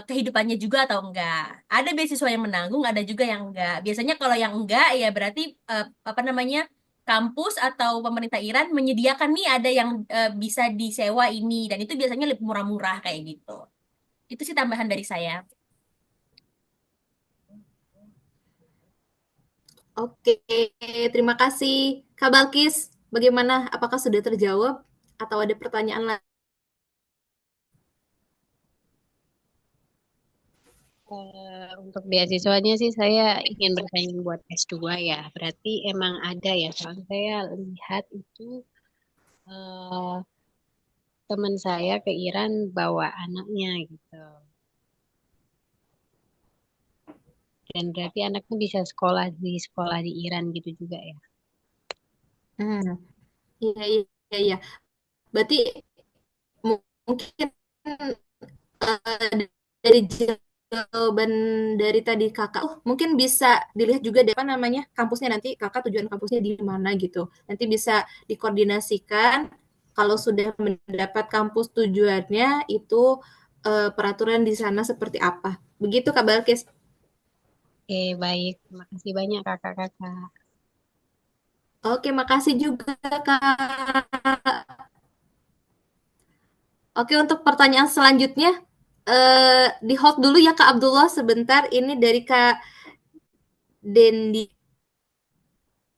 kehidupannya juga atau enggak. Ada beasiswa yang menanggung, ada juga yang enggak. Biasanya kalau yang enggak ya berarti apa namanya kampus atau pemerintah Iran menyediakan nih ada yang bisa disewa ini dan itu biasanya lebih murah-murah kayak gitu. Itu sih tambahan dari saya. Oke, terima kasih Kak Balkis. Bagaimana? Apakah sudah terjawab atau ada pertanyaan lain? Untuk beasiswanya sih saya ingin bertanya buat S2 ya. Berarti emang ada ya. Soalnya saya lihat itu eh, teman saya ke Iran bawa anaknya gitu. Dan berarti anaknya bisa sekolah di Iran gitu juga ya. Hmm, iya, iya, iya. Berarti mungkin dari jawaban dari tadi kakak, mungkin bisa dilihat juga deh apa namanya kampusnya nanti kakak tujuan kampusnya di mana gitu. Nanti bisa dikoordinasikan kalau sudah mendapat kampus tujuannya itu peraturan di sana seperti apa. Begitu Kak Balkis. Oke, baik. Terima kasih banyak kakak-kakak. Oke, makasih juga Kak. Oke, untuk pertanyaan selanjutnya di hold dulu ya Kak Abdullah sebentar. Ini dari Kak Dendi.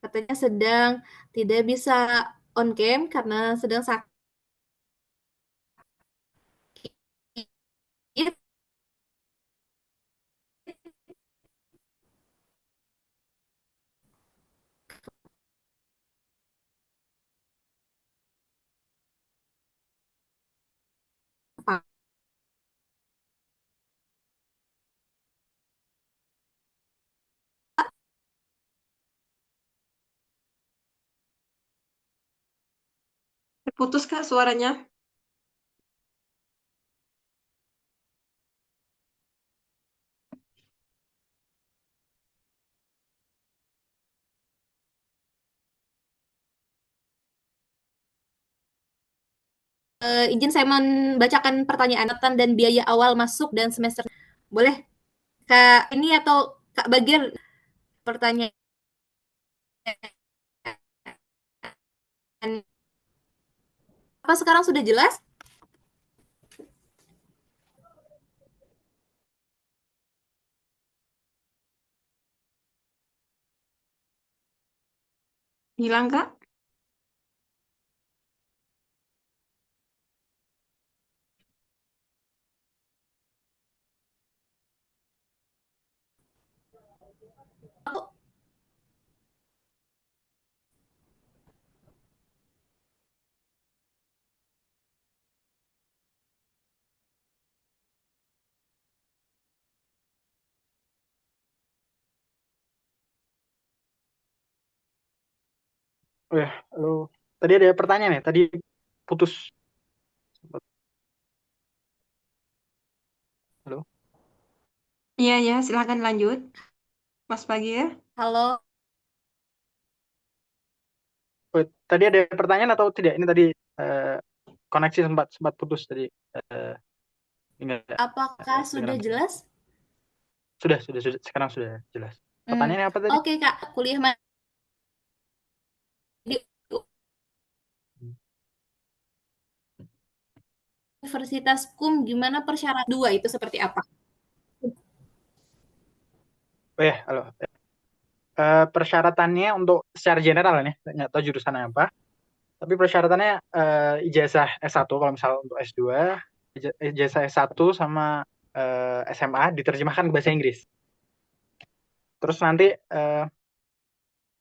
Katanya sedang tidak bisa on cam karena sedang sakit. Terputus Kak suaranya. Izin saya membacakan pertanyaan dan biaya awal masuk dan semester. Boleh Kak ini atau Kak bagian pertanyaan apa sekarang sudah jelas? Hilang Kak? Oh ya, halo. Tadi ada pertanyaan ya, tadi putus. Halo. Iya, ya, silakan lanjut. Mas Pagi ya. Halo. Oh, tadi ada pertanyaan atau tidak? Ini tadi eh, koneksi sempat sempat putus tadi. Eh, enggak, Apakah sudah kedengeran. jelas? Sudah, sekarang sudah jelas. Pertanyaannya apa tadi? Oke Kak, kuliah di Universitas KUM gimana persyaratan dua itu seperti apa? Oh ya, halo. Persyaratannya untuk secara general nih, nggak tahu jurusannya apa. Tapi persyaratannya ijazah S1 kalau misal untuk S2, ijazah S1 sama SMA diterjemahkan ke bahasa Inggris. Terus nanti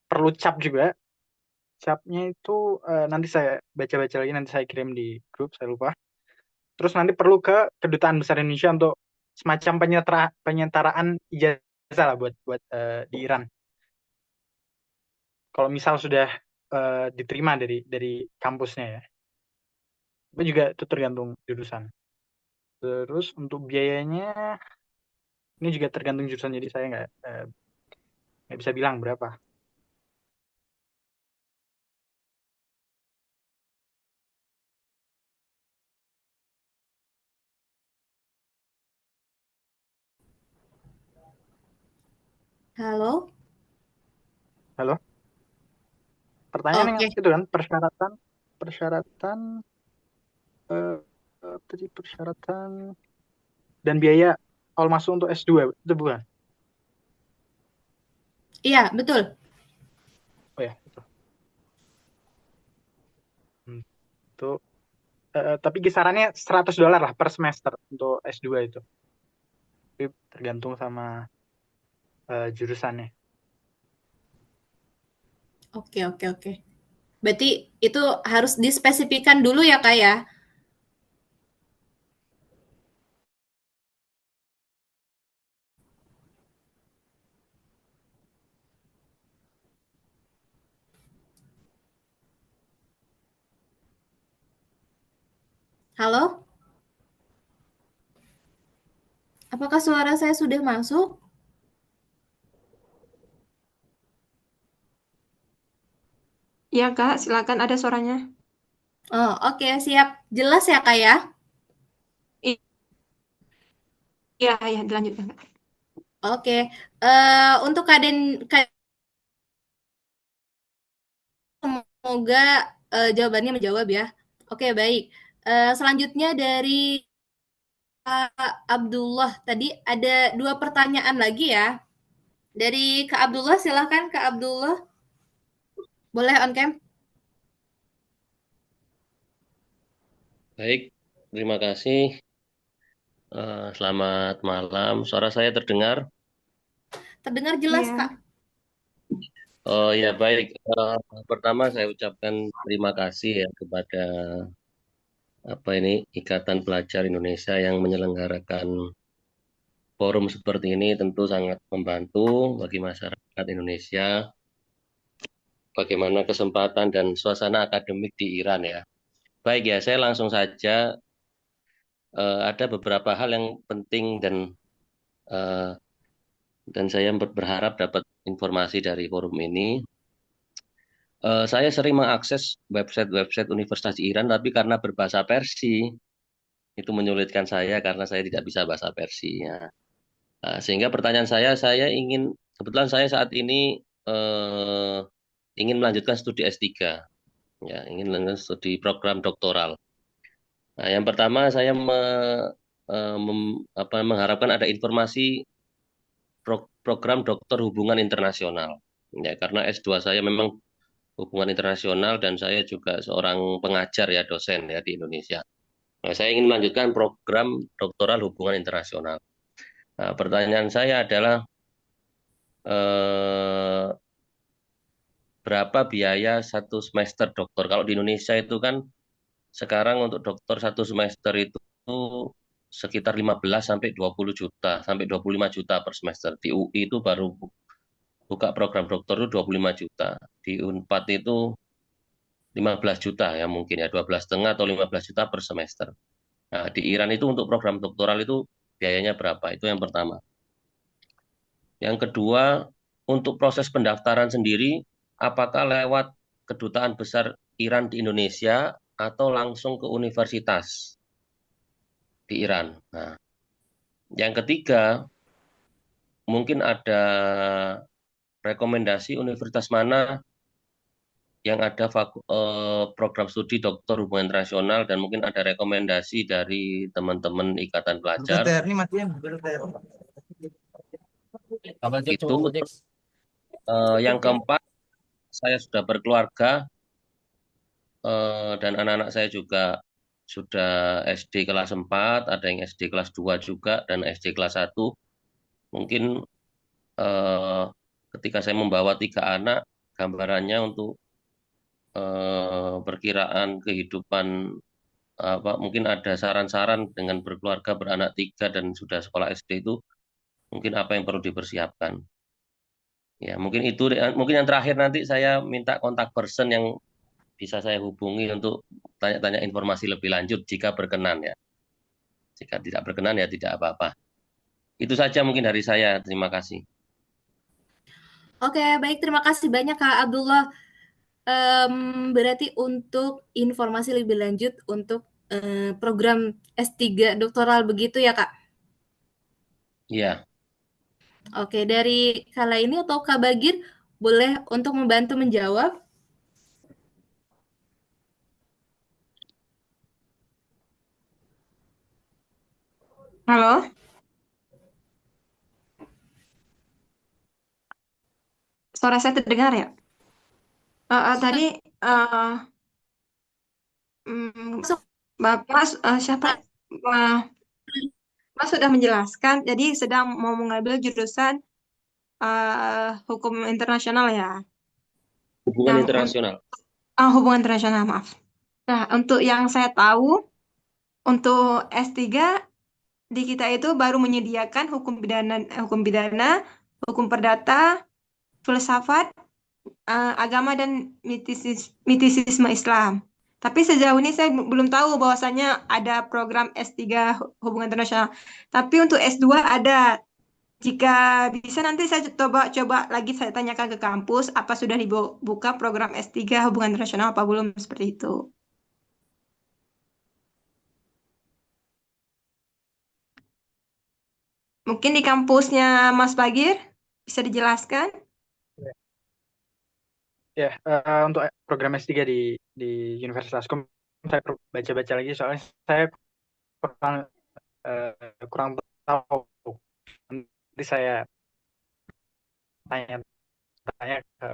perlu cap juga. Capnya itu nanti saya baca-baca lagi, nanti saya kirim di grup, saya lupa. Terus nanti perlu ke Kedutaan Besar Indonesia untuk semacam penyetaraan ijazah lah buat buat di Iran. Kalau misal sudah diterima dari kampusnya ya. Itu juga itu tergantung jurusan. Terus untuk biayanya ini juga tergantung jurusan, jadi saya nggak bisa bilang berapa. Halo? Halo? Pertanyaan Oke. yang itu kan persyaratan persyaratan dan biaya awal masuk untuk S2 itu bukan? Iya, betul. Oh ya, itu. Itu tapi kisarannya $100 lah per semester untuk S2 itu. Tapi tergantung sama jurusannya. Oke, oke, oke. Berarti itu harus dispesifikan dulu ya, Kak ya? Halo? Apakah suara saya sudah masuk? Iya, Kak, silakan ada suaranya. Oh, oke, siap. Jelas ya, Kak ya? Iya, ya, dilanjutkan, Kak. Oke. Untuk semoga jawabannya menjawab ya. Oke, baik. Selanjutnya dari Kak Abdullah. Tadi ada 2 pertanyaan lagi ya. Dari Kak Abdullah, silahkan Kak Abdullah. Boleh on cam? Baik, terima kasih. Selamat malam. Suara saya terdengar? Terdengar jelas, Iya. Kak. Oh ya, baik. Pertama saya ucapkan terima kasih ya kepada Ikatan Pelajar Indonesia yang menyelenggarakan forum seperti ini, tentu sangat membantu bagi masyarakat Indonesia bagaimana kesempatan dan suasana akademik di Iran ya. Baik ya, saya langsung saja. Ada beberapa hal yang penting eh, dan saya berharap dapat informasi dari forum ini. Saya sering mengakses website-website Universitas di Iran, tapi karena berbahasa Persia, itu menyulitkan saya karena saya tidak bisa bahasa Persia. Sehingga pertanyaan saya kebetulan saya saat ini ingin melanjutkan studi S3, ya, ingin melanjutkan studi program doktoral. Nah, yang pertama saya mengharapkan ada informasi program doktor hubungan internasional, ya, karena S2 saya memang hubungan internasional dan saya juga seorang pengajar ya, dosen ya di Indonesia. Nah, saya ingin melanjutkan program doktoral hubungan internasional. Nah, pertanyaan saya adalah eh, berapa biaya satu semester doktor? Kalau di Indonesia itu kan sekarang untuk dokter satu semester itu sekitar 15 sampai 20 juta sampai 25 juta per semester. Di UI itu baru buka program dokter itu 25 juta. Di Unpad itu 15 juta ya mungkin ya 12,5 atau 15 juta per semester. Nah, di Iran itu untuk program doktoral itu biayanya berapa? Itu yang pertama. Yang kedua, untuk proses pendaftaran sendiri, apakah lewat Kedutaan Besar Iran di Indonesia atau langsung ke universitas di Iran? Nah, yang ketiga, mungkin ada rekomendasi universitas mana yang ada program studi doktor hubungan internasional dan mungkin ada rekomendasi dari teman-teman Ikatan Pelajar. Itu yang keempat, saya sudah berkeluarga dan anak-anak saya juga sudah SD kelas 4, ada yang SD kelas 2 juga dan SD kelas 1. Mungkin ketika saya membawa 3 anak, gambarannya untuk perkiraan kehidupan mungkin ada saran-saran dengan berkeluarga beranak 3 dan sudah sekolah SD itu mungkin apa yang perlu dipersiapkan. Ya, mungkin itu mungkin yang terakhir nanti saya minta kontak person yang bisa saya hubungi untuk tanya-tanya informasi lebih lanjut jika berkenan ya. Jika tidak berkenan ya tidak apa-apa. Itu saja mungkin dari saya. Terima kasih. Oke, baik. Terima kasih banyak Kak Abdullah. Berarti untuk informasi lebih lanjut untuk program S3 doktoral begitu ya, Kak? Iya. Oke, dari Kak Laini atau Kak Bagir boleh untuk membantu menjawab? Halo, suara saya terdengar ya? Tadi eh, Masuk. Bapak siapa? Mas sudah menjelaskan, jadi sedang mau mengambil jurusan hukum internasional ya. Hubungan Yang internasional. hubungan internasional, maaf. Nah, untuk yang saya tahu, untuk S3 di kita itu baru menyediakan hukum perdata, filsafat, agama dan mitisisme Islam. Tapi sejauh ini saya belum tahu bahwasanya ada program S3 hubungan internasional. Tapi untuk S2 ada. Jika bisa nanti saya coba lagi saya tanyakan ke kampus apa sudah dibuka program S3 hubungan internasional apa belum seperti itu. Mungkin di kampusnya Mas Bagir bisa dijelaskan? Ya, untuk program S3 di Universitasku saya perlu baca-baca lagi soalnya saya kurang kurang tahu. Nanti saya tanya ke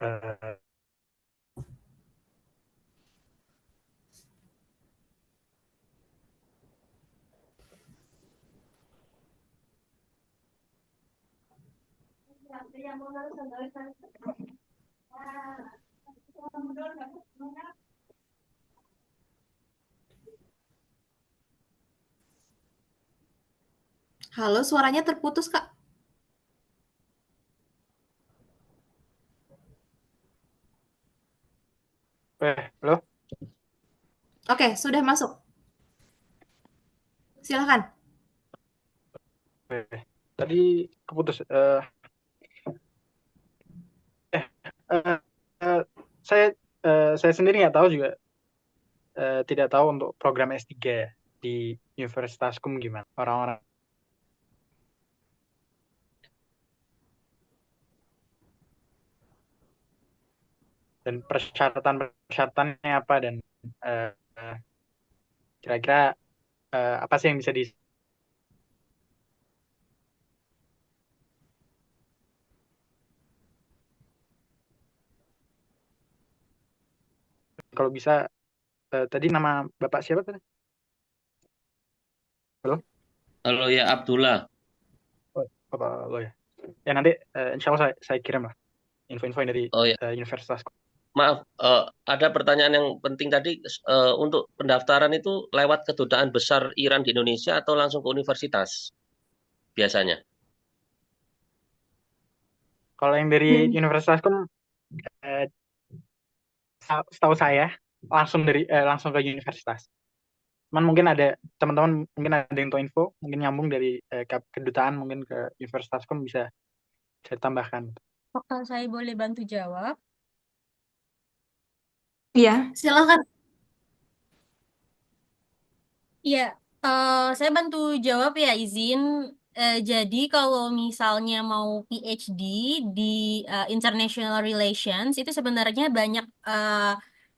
eh, Halo, suaranya terputus, Kak. halo. Oke, sudah masuk. Silakan. Tadi keputus. Eh, saya saya sendiri nggak tahu juga, tidak tahu untuk program S3 di Universitaskum gimana orang-orang dan persyaratannya apa dan eh, eh, kira-kira apa sih yang bisa di kalau bisa tadi nama Bapak siapa tadi? Halo? Halo ya Abdullah. Oh, Bapak lo ya. Ya nanti insya Allah saya kirim lah info-info yang dari Oh ya, Universitas. maaf, ada pertanyaan yang penting tadi, untuk pendaftaran itu lewat kedutaan besar Iran di Indonesia atau langsung ke universitas biasanya? Kalau yang dari Universitaskum eh, setahu saya langsung ke universitas. Cuman mungkin ada teman-teman mungkin ada info mungkin nyambung dari kedutaan mungkin ke Universitaskum bisa ditambahkan. Apakah saya boleh bantu jawab? Iya. Silakan. Iya, saya bantu jawab ya, izin. Jadi kalau misalnya mau PhD di International Relations itu sebenarnya banyak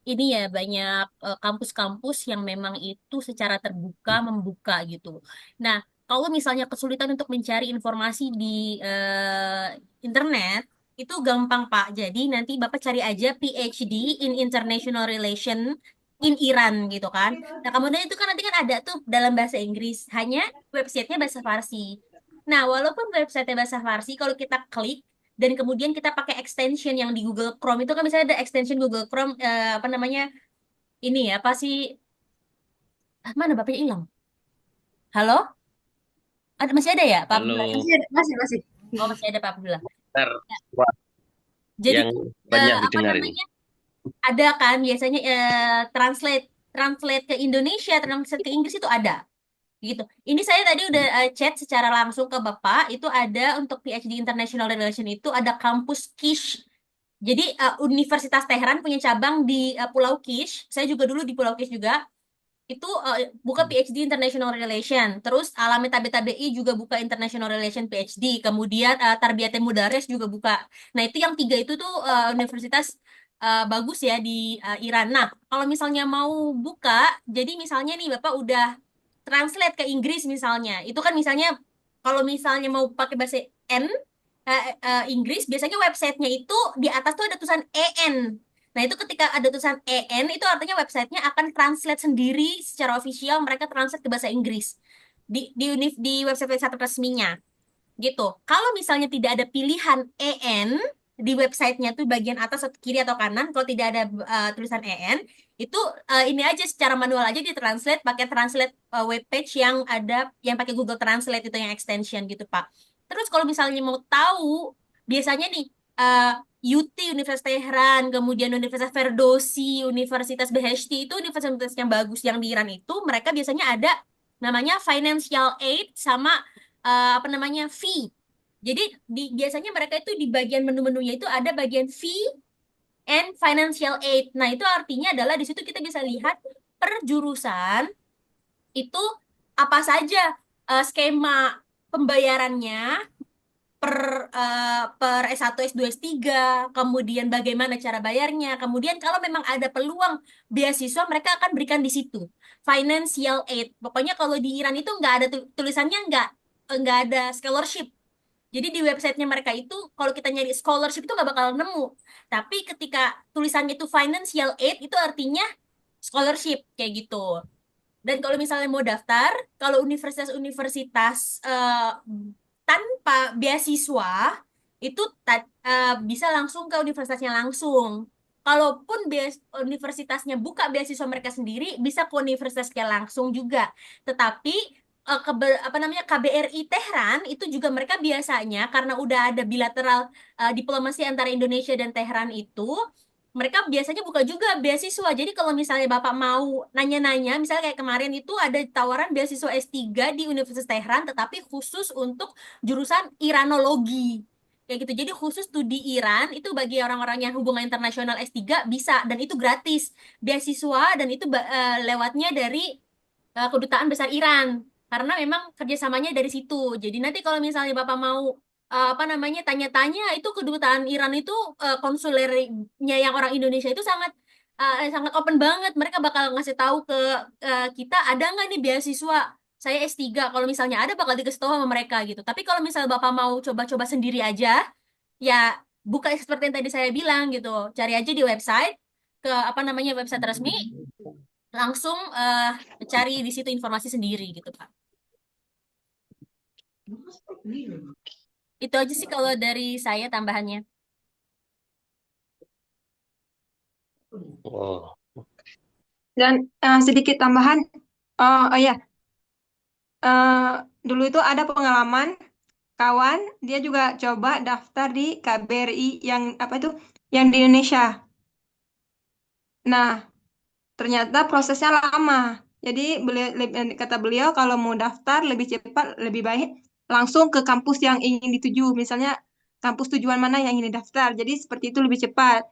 ini ya banyak kampus-kampus yang memang itu secara terbuka membuka gitu. Nah, kalau misalnya kesulitan untuk mencari informasi di internet itu gampang Pak. Jadi nanti Bapak cari aja PhD in International Relations in Iran gitu kan. Nah, kemudian itu kan nanti kan ada tuh dalam bahasa Inggris, hanya websitenya bahasa Farsi. Nah, walaupun websitenya bahasa Farsi, kalau kita klik dan kemudian kita pakai extension yang di Google Chrome itu kan misalnya ada extension Google Chrome apa namanya ini ya, apa sih? Mana bapaknya hilang? Halo? Ada masih ada ya, Pak Halo, Abdullah? Masih. Oh, masih ada Pak Abdullah. Bentar, Jadi yang banyak apa didengar ini. namanya? Ada kan biasanya translate translate ke Indonesia, translate ke Inggris itu ada. Gitu. Ini saya tadi udah chat secara langsung ke Bapak, itu ada untuk PhD International Relation itu ada kampus Kish. Jadi Universitas Teheran punya cabang di Pulau Kish. Saya juga dulu di Pulau Kish juga. Itu buka PhD International Relation. Terus Alamet TBI juga buka International Relation PhD. Kemudian Tarbiyat Mudares juga buka. Nah, itu yang tiga itu tuh universitas bagus ya di Iran. Nah, kalau misalnya mau buka, jadi misalnya nih Bapak udah translate ke Inggris misalnya. Itu kan misalnya kalau misalnya mau pakai bahasa Inggris, biasanya websitenya itu di atas tuh ada tulisan EN. Nah, itu ketika ada tulisan EN, itu artinya websitenya akan translate sendiri secara official, mereka translate ke bahasa Inggris di website-website resminya gitu. Kalau misalnya tidak ada pilihan EN di websitenya tuh bagian atas atau kiri atau kanan, kalau tidak ada tulisan EN, itu ini aja secara manual aja ditranslate pakai translate web page yang ada yang pakai Google Translate itu yang extension gitu, Pak. Terus kalau misalnya mau tahu, biasanya nih UT Universitas Tehran, kemudian Universitas Ferdowsi, Universitas Beheshti itu universitas yang bagus yang di Iran itu mereka biasanya ada namanya financial aid sama apa namanya fee. Jadi biasanya mereka itu di bagian menu-menunya itu ada bagian fee and financial aid. Nah, itu artinya adalah di situ kita bisa lihat per jurusan itu apa saja skema pembayarannya per S1, S2, S3, kemudian bagaimana cara bayarnya. Kemudian kalau memang ada peluang beasiswa, mereka akan berikan di situ. Financial aid. Pokoknya kalau di Iran itu nggak ada tulisannya nggak ada scholarship. Jadi di websitenya mereka itu kalau kita nyari scholarship itu nggak bakal nemu. Tapi ketika tulisannya itu financial aid itu artinya scholarship kayak gitu. Dan kalau misalnya mau daftar, kalau universitas-universitas tanpa beasiswa itu bisa langsung ke universitasnya langsung. Kalaupun universitasnya buka beasiswa mereka sendiri, bisa ke universitasnya langsung juga. Tetapi apa namanya KBRI Tehran itu juga mereka biasanya karena udah ada bilateral diplomasi antara Indonesia dan Tehran itu mereka biasanya buka juga beasiswa. Jadi kalau misalnya Bapak mau nanya-nanya, misalnya kayak kemarin itu ada tawaran beasiswa S3 di Universitas Tehran, tetapi khusus untuk jurusan Iranologi. Kayak gitu. Jadi khusus studi Iran, itu bagi orang-orang yang hubungan internasional S3 bisa, dan itu gratis. Beasiswa, dan itu lewatnya dari Kedutaan Besar Iran. Karena memang kerjasamanya dari situ. Jadi nanti kalau misalnya Bapak mau apa namanya tanya-tanya itu kedutaan Iran itu konsulernya yang orang Indonesia itu sangat open banget. Mereka bakal ngasih tahu ke kita ada nggak nih beasiswa saya S3. Kalau misalnya ada bakal dikasih tahu sama mereka gitu. Tapi kalau misalnya Bapak mau coba-coba sendiri aja, ya buka seperti yang tadi saya bilang gitu. Cari aja di website ke apa namanya website resmi, langsung cari di situ informasi sendiri gitu, Pak. Itu aja sih kalau dari saya tambahannya. Oh, Dan sedikit tambahan, oh ya, dulu itu ada pengalaman kawan, dia juga coba daftar di KBRI yang apa itu, yang di Indonesia. Nah, ternyata prosesnya lama. Jadi kata beliau kalau mau daftar lebih cepat, lebih baik langsung ke kampus yang ingin dituju. Misalnya kampus tujuan mana yang ingin daftar. Jadi seperti itu lebih cepat.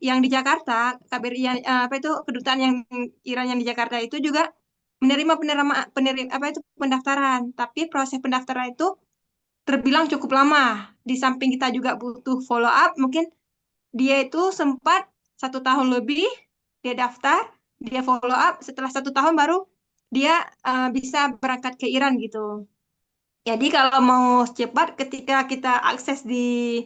Yang di Jakarta, KBRI yang apa itu kedutaan yang Iran yang di Jakarta itu juga menerima apa itu pendaftaran. Tapi proses pendaftaran itu terbilang cukup lama. Di samping kita juga butuh follow up, mungkin dia itu sempat 1 tahun lebih dia daftar, dia follow up, setelah 1 tahun baru dia bisa berangkat ke Iran gitu. Jadi kalau mau cepat ketika kita akses di,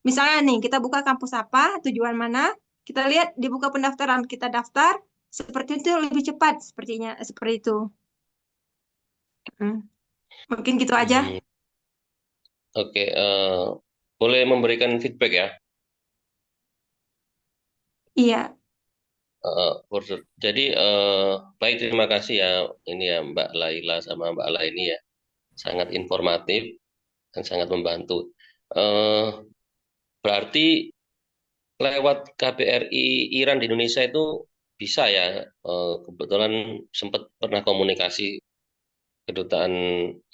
misalnya nih kita buka kampus apa, tujuan mana, kita lihat dibuka pendaftaran, kita daftar, seperti itu lebih cepat sepertinya, seperti itu. Mungkin gitu aja. Oke, boleh memberikan feedback ya? Iya. Jadi baik, terima kasih ya ini ya Mbak Laila sama Mbak Laini ya, sangat informatif dan sangat membantu. Berarti lewat KBRI Iran di Indonesia itu bisa ya. Kebetulan sempat pernah komunikasi kedutaan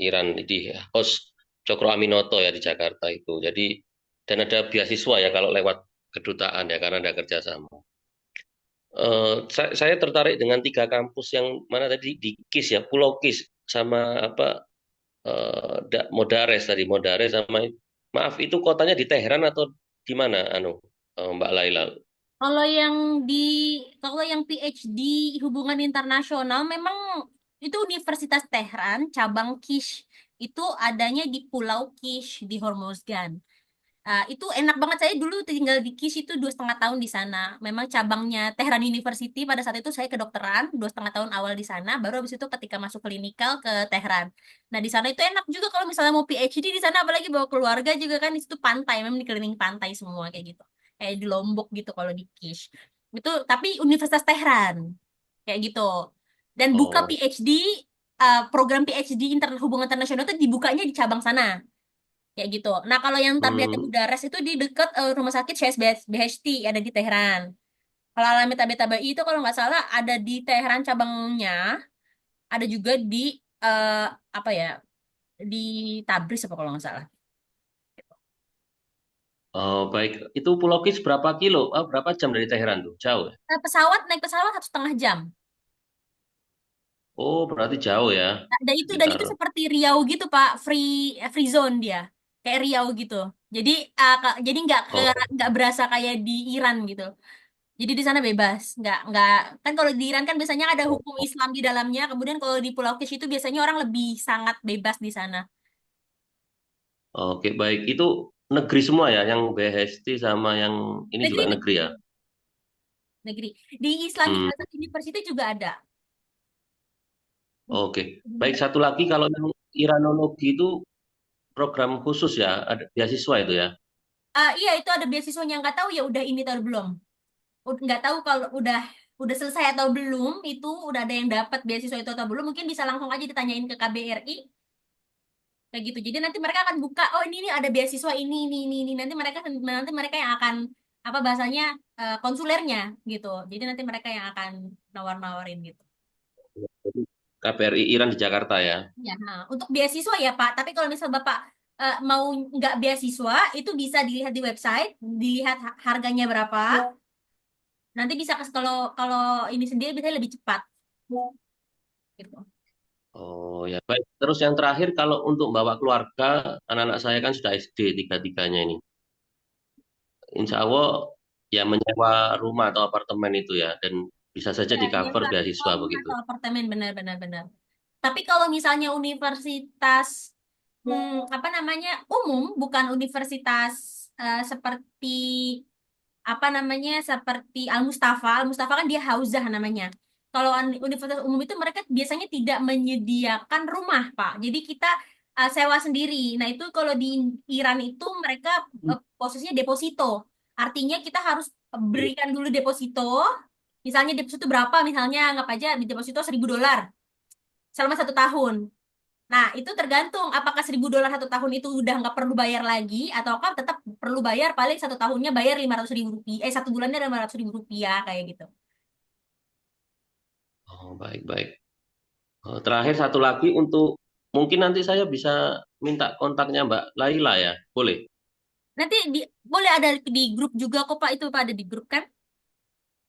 Iran di host Cokro Aminoto ya di Jakarta itu. Jadi dan ada beasiswa ya kalau lewat kedutaan ya karena ada kerjasama. Saya tertarik dengan 3 kampus yang mana tadi di KIS ya, Pulau KIS sama apa Modares tadi, Modares sama maaf itu kotanya di Teheran atau di mana Mbak Laila? Kalau yang di kalau kalau yang PhD hubungan internasional memang itu Universitas Tehran, cabang Kish. Itu adanya di Pulau Kish di Hormozgan. Itu enak banget, saya dulu tinggal di Kish itu 2,5 tahun di sana. Memang cabangnya Tehran University, pada saat itu saya kedokteran 2,5 tahun awal di sana, baru habis itu ketika masuk klinikal ke Tehran. Nah di sana itu enak juga kalau misalnya mau PhD di sana, apalagi bawa keluarga juga kan, di situ pantai, memang dikelilingi pantai semua kayak gitu, kayak di Lombok gitu kalau di Kish itu, tapi Universitas Tehran kayak gitu. Dan buka Oh, PhD, program PhD hubungan internasional itu dibukanya di cabang sana kayak gitu. Nah, kalau yang Tarbiyat hmm, Mudaras itu di dekat rumah sakit Syekh Beheshti, ada di Teheran. Kalau Alami Tarbiyat Tabai itu kalau nggak salah ada di Teheran cabangnya, ada juga di apa ya, di Tabriz apa kalau nggak salah. oh baik. Itu Pulau Kish berapa kilo? Berapa jam dari Teheran tuh? Jauh ya? Naik pesawat 1,5 jam. Oh, berarti jauh ya. Nah, dan itu Sekitar. seperti Riau gitu Pak, free zone dia, kayak Riau gitu. Jadi jadi Oh, nggak berasa kayak di Iran gitu. Jadi di sana bebas, nggak kan kalau di Iran kan biasanya ada oh, hukum Islam di dalamnya. Kemudian kalau di Pulau Kish itu biasanya orang lebih sangat bebas di sana. oke, baik. Itu negeri semua ya, yang BHST sama yang ini juga Negeri, negeri ya. negeri. Di Islamic Hmm, Azad University juga ada. oke. Baik, satu lagi kalau yang Iranologi itu program khusus ya, ada beasiswa itu ya. Iya itu ada beasiswanya, nggak tahu ya udah ini atau belum. Nggak tahu kalau udah selesai atau belum. Itu udah ada yang dapat beasiswa itu atau belum. Mungkin bisa langsung aja ditanyain ke KBRI kayak gitu. Jadi nanti mereka akan buka, oh ini nih ada beasiswa ini. Nanti mereka yang akan apa bahasanya, konsulernya gitu. Jadi nanti mereka yang akan nawar-nawarin gitu. Jadi KBRI Iran di Jakarta ya. Ya, nah, untuk beasiswa ya Pak. Tapi kalau misal Bapak mau nggak beasiswa, itu bisa dilihat di website, dilihat harganya berapa. Nanti bisa kalau kalau ini sendiri bisa lebih cepat gitu. Oh ya, baik. Terus yang terakhir kalau untuk bawa keluarga, anak-anak saya kan sudah SD tiga-tiganya ini. Insya Allah ya menyewa rumah atau apartemen itu ya, dan bisa saja Ya, di cover nyewa beasiswa rumah begitu. atau apartemen, benar-benar. Tapi kalau misalnya universitas, apa namanya, umum, bukan universitas seperti apa namanya, seperti Al-Mustafa. Al-Mustafa kan dia hauzah namanya. Kalau universitas umum itu mereka biasanya tidak menyediakan rumah, Pak. Jadi kita sewa sendiri. Nah, itu kalau di Iran itu mereka posisinya deposito. Artinya kita harus berikan dulu deposito. Misalnya deposito berapa? Misalnya anggap aja deposito $1.000 selama 1 tahun. Nah, itu tergantung apakah $1.000 1 tahun itu udah nggak perlu bayar lagi, ataukah tetap perlu bayar, paling 1 tahunnya bayar Rp500.000, 1 bulannya Rp500.000 kayak gitu. Oh, baik-baik. Terakhir satu lagi untuk mungkin nanti saya bisa minta kontaknya Mbak Laila ya, boleh? Nanti boleh ada di grup juga kok Pak, itu Pak ada di grup kan?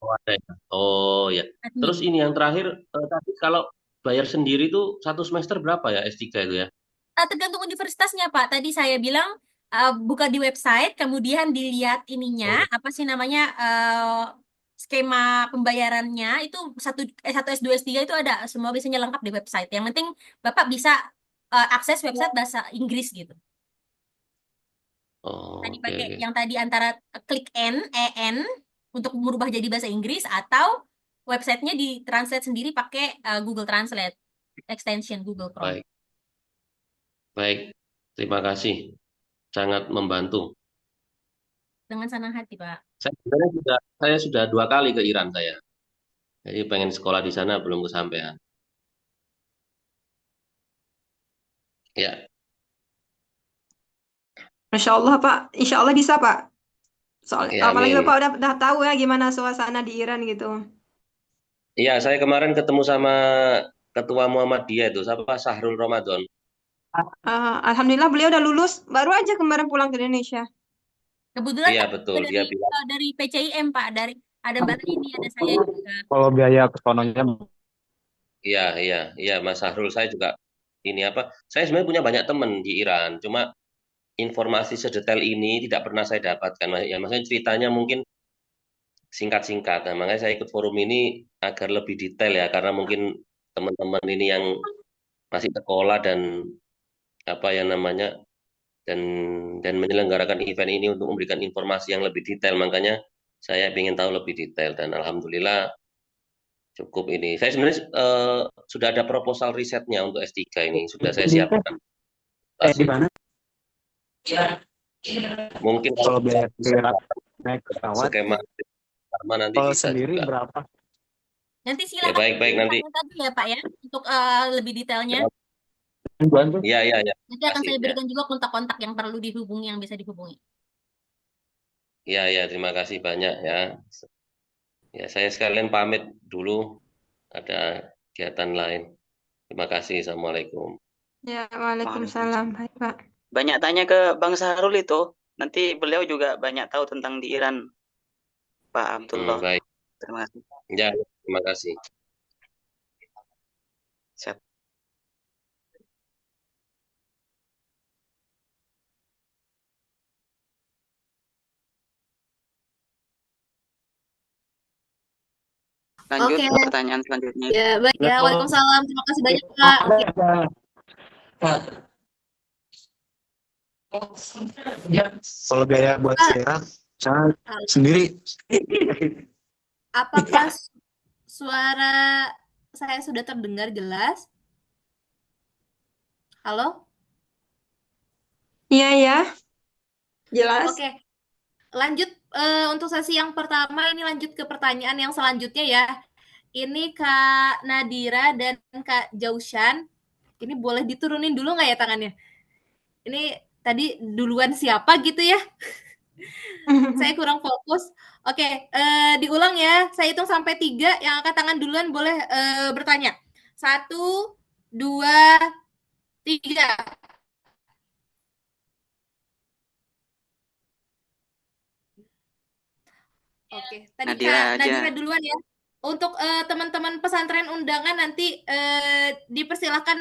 Oh, ada ya. Oh ya. Terus Admin. ini yang terakhir tadi kalau bayar sendiri itu satu semester berapa ya S3 itu ya? Tergantung universitasnya Pak. Tadi saya bilang buka di website, kemudian dilihat ininya, Oh, apa sih namanya, skema pembayarannya itu satu S2 S3 itu ada semua, biasanya lengkap di website. Yang penting Bapak bisa akses website bahasa Inggris gitu. oh, Tadi oke pakai oke. yang tadi antara klik en untuk merubah jadi bahasa Inggris, atau websitenya ditranslate sendiri pakai Google Translate, extension Google Chrome. Baik, baik. Terima kasih. Sangat membantu. Dengan senang hati, Pak. Saya sudah 2 kali ke Iran saya. Jadi pengen sekolah di sana belum kesampaian. Ya, Masya Allah Pak, Insya Allah bisa Pak. Soal ya apalagi amin. Bapak udah tahu ya gimana suasana di Iran gitu. Iya, saya kemarin ketemu sama Ketua Muhammadiyah itu, siapa Sahrul Ramadan. Alhamdulillah beliau udah lulus, baru aja kemarin pulang ke Indonesia. Kebetulan Iya kan betul, dari dia bilang. dari PCIM, Pak, dari ada Mbak Rini, ada saya juga. Kalau biaya ke sononya Iya, iya, iya, Mas Sahrul saya juga ini apa? Saya sebenarnya punya banyak teman di Iran, cuma informasi sedetail ini tidak pernah saya dapatkan. Ya, maksudnya ceritanya mungkin singkat-singkat. Nah, makanya saya ikut forum ini agar lebih detail ya, karena mungkin teman-teman ini yang masih sekolah dan apa yang namanya dan menyelenggarakan event ini untuk memberikan informasi yang lebih detail. Makanya saya ingin tahu lebih detail dan alhamdulillah cukup ini. Saya sebenarnya sudah ada proposal risetnya untuk S3 ini, sudah saya siapkan. Di mana? Mungkin Kalau biaya naik pesawat, skema sama nanti kalau bisa sendiri juga. berapa? Nanti Ya, silakan baik nanti. tadi ya Pak ya untuk lebih detailnya. Iya. Nanti akan Kasih, saya ya. berikan juga kontak-kontak yang perlu dihubungi, yang bisa dihubungi. Iya, terima kasih banyak ya. Ya, saya sekalian pamit dulu, ada kegiatan lain. Terima kasih, Assalamualaikum. Ya, waalaikumsalam. Hai, Pak. Banyak tanya ke Bang Sahrul itu. Nanti beliau juga banyak tahu tentang di Iran, Pak Abdullah. Baik. Terima kasih. Ya, terima kasih. Siap. Lanjut Oke. ke pertanyaan selanjutnya. Ya, baik ya. Waalaikumsalam. Terima kasih banyak, Pak. Oke. Kalau biaya buat siaran, saya sendiri. Apakah suara saya sudah terdengar jelas? Halo? Iya ya, jelas. Oke. Lanjut untuk sesi yang pertama, ini lanjut ke pertanyaan yang selanjutnya ya. Ini Kak Nadira dan Kak Jaushan. Ini boleh diturunin dulu nggak ya tangannya? Ini tadi duluan siapa gitu ya? Saya kurang fokus. Oke, diulang ya. Saya hitung sampai 3. Yang angkat tangan duluan boleh bertanya. 1, 2, 3. Oke, tadi Nadira Kak Nadira aja. duluan ya. Untuk teman-teman pesantren undangan nanti dipersilakan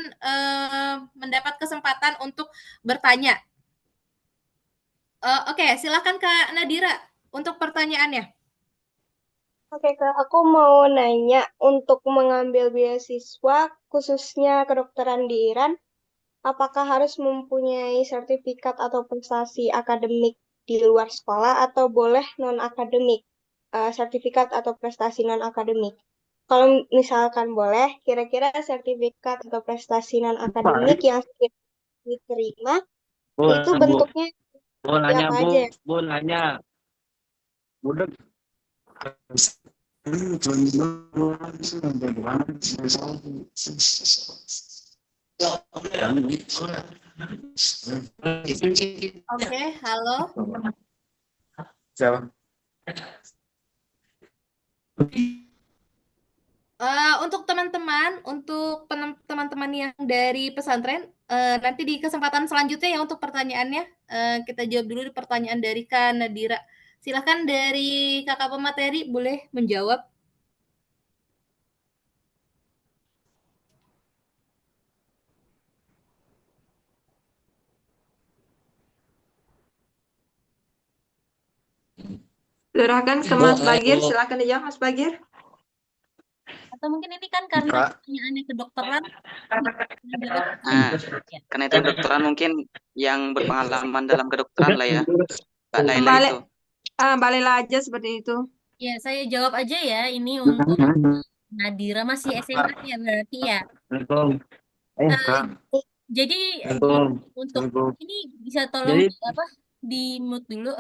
mendapat kesempatan untuk bertanya. Oke, silakan Kak Nadira untuk pertanyaannya. Oke Kak, aku mau nanya untuk mengambil beasiswa khususnya kedokteran di Iran, apakah harus mempunyai sertifikat atau prestasi akademik di luar sekolah atau boleh non-akademik, sertifikat atau prestasi non-akademik? Kalau misalkan boleh, kira-kira sertifikat atau prestasi non-akademik yang diterima itu bentuknya Bu nanya, apa aja? Bu nanya. Udah. Oke, halo. Siapa? Untuk teman-teman yang dari pesantren, nanti di kesempatan selanjutnya ya untuk pertanyaannya, kita jawab dulu pertanyaan dari Kak Nadira. Silakan dari kakak pemateri boleh menjawab. Serahkan ke Mas Bagir, silakan dijawab Mas Bagir. Atau mungkin ini kan karena pertanyaannya kedokteran. Karena itu kedokteran mungkin yang berpengalaman dalam kedokteran lah ya. Mbak Laila itu. Balela aja seperti itu. Ya, saya jawab aja ya. Ini untuk Nadira masih SMA ya berarti ya. Jadi untuk ini bisa tolong di mute dulu.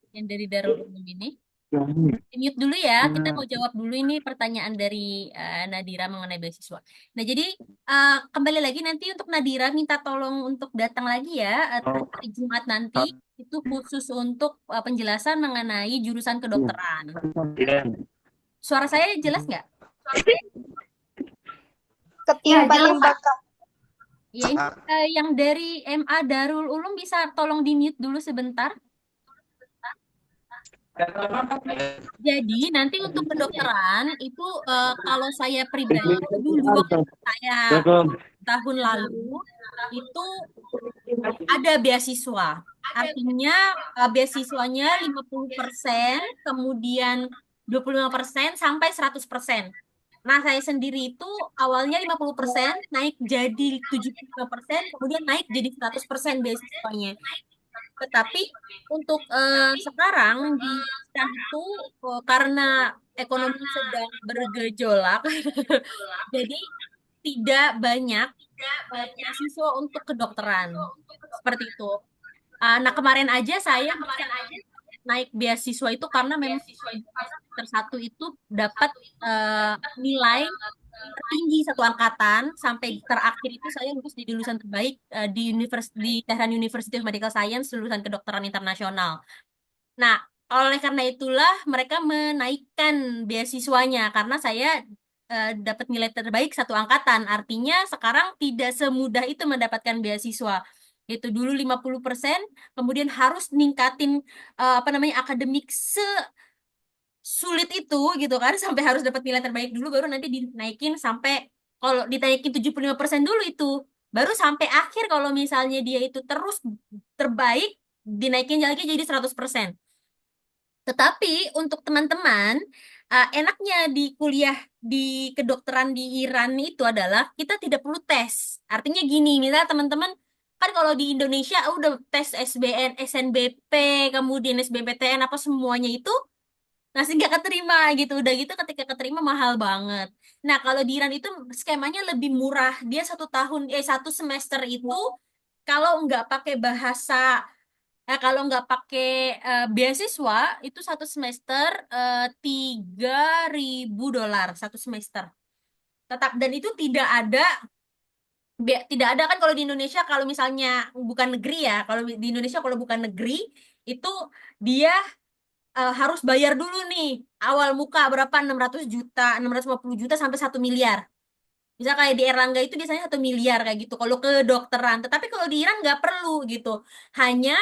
Yang dari Darul Ulum ini. Mute dulu ya, kita mau jawab dulu ini pertanyaan dari Nadira mengenai beasiswa. Nah, jadi kembali lagi nanti untuk Nadira minta tolong untuk datang lagi ya hari Jumat nanti, itu khusus untuk penjelasan mengenai jurusan kedokteran. Suara saya jelas nggak? Ketimpa-timpa Kak. Ya, ini yang dari MA Darul Ulum bisa tolong di mute dulu sebentar. Jadi nanti untuk kedokteran itu kalau saya pribadi dulu waktu saya tahun lalu itu ada beasiswa. Artinya beasiswanya 50%, kemudian 25% sampai 100%. Nah, saya sendiri itu awalnya 50%, naik jadi 75%, kemudian naik jadi 100% beasiswanya. Tetapi untuk sekarang di Iran itu karena ekonomi sedang bergejolak, jadi tidak banyak beasiswa untuk kedokteran. Seperti itu. Nah, kemarin aja saya bisa naik beasiswa itu karena memang semester satu itu dapat nilai tertinggi satu angkatan sampai terakhir itu saya lulus di lulusan terbaik di Tehran University of Medical Science lulusan kedokteran internasional. Nah, oleh karena itulah mereka menaikkan beasiswanya karena saya dapat nilai terbaik satu angkatan. Artinya sekarang tidak semudah itu mendapatkan beasiswa. Itu dulu 50%, kemudian harus ningkatin akademik sulit itu gitu kan sampai harus dapat nilai terbaik dulu baru nanti dinaikin sampai kalau dinaikin 75% dulu itu baru sampai akhir kalau misalnya dia itu terus terbaik dinaikin lagi jadi 100%. Tetapi untuk teman-teman, enaknya di kuliah di kedokteran di Iran itu adalah kita tidak perlu tes. Artinya gini, misalnya teman-teman kan kalau di Indonesia udah tes SBN, SNBP, kemudian SBMPTN apa semuanya itu masih nggak keterima gitu. Udah gitu ketika keterima mahal banget. Nah kalau di Iran itu skemanya lebih murah. Dia satu semester itu kalau nggak pakai bahasa kalau nggak pakai beasiswa itu satu semester 3.000 dolar satu semester. Tetap dan itu tidak ada kan kalau di Indonesia kalau misalnya bukan negeri ya kalau di Indonesia kalau bukan negeri itu dia harus bayar dulu nih awal muka berapa 600 juta 650 juta sampai 1 miliar. Bisa kayak di Erlangga itu biasanya 1 miliar kayak gitu. Kalau kedokteran, tetapi kalau di Iran nggak perlu gitu. Hanya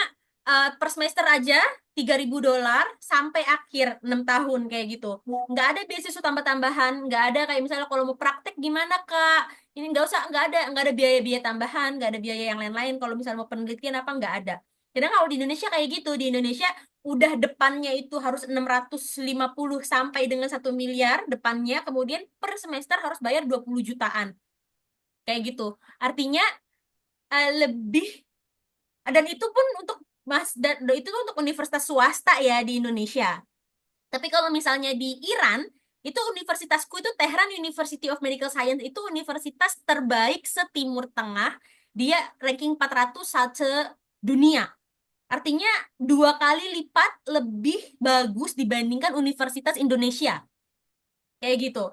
per semester aja 3.000 dolar sampai akhir 6 tahun kayak gitu. Nggak ada beasiswa tambah-tambahan, nggak ada kayak misalnya kalau mau praktek gimana Kak? Ini nggak ada biaya-biaya tambahan, nggak ada biaya yang lain-lain. Kalau misalnya mau penelitian apa nggak ada. Jadi kalau di Indonesia kayak gitu, di Indonesia udah depannya itu harus 650 sampai dengan 1 miliar depannya, kemudian per semester harus bayar 20 jutaan. Kayak gitu. Artinya lebih dan itu pun untuk itu tuh untuk universitas swasta ya di Indonesia. Tapi kalau misalnya di Iran, itu universitasku itu Tehran University of Medical Science itu universitas terbaik setimur tengah. Dia ranking 400 dunia. Artinya 2 kali lipat lebih bagus dibandingkan Universitas Indonesia. Kayak gitu.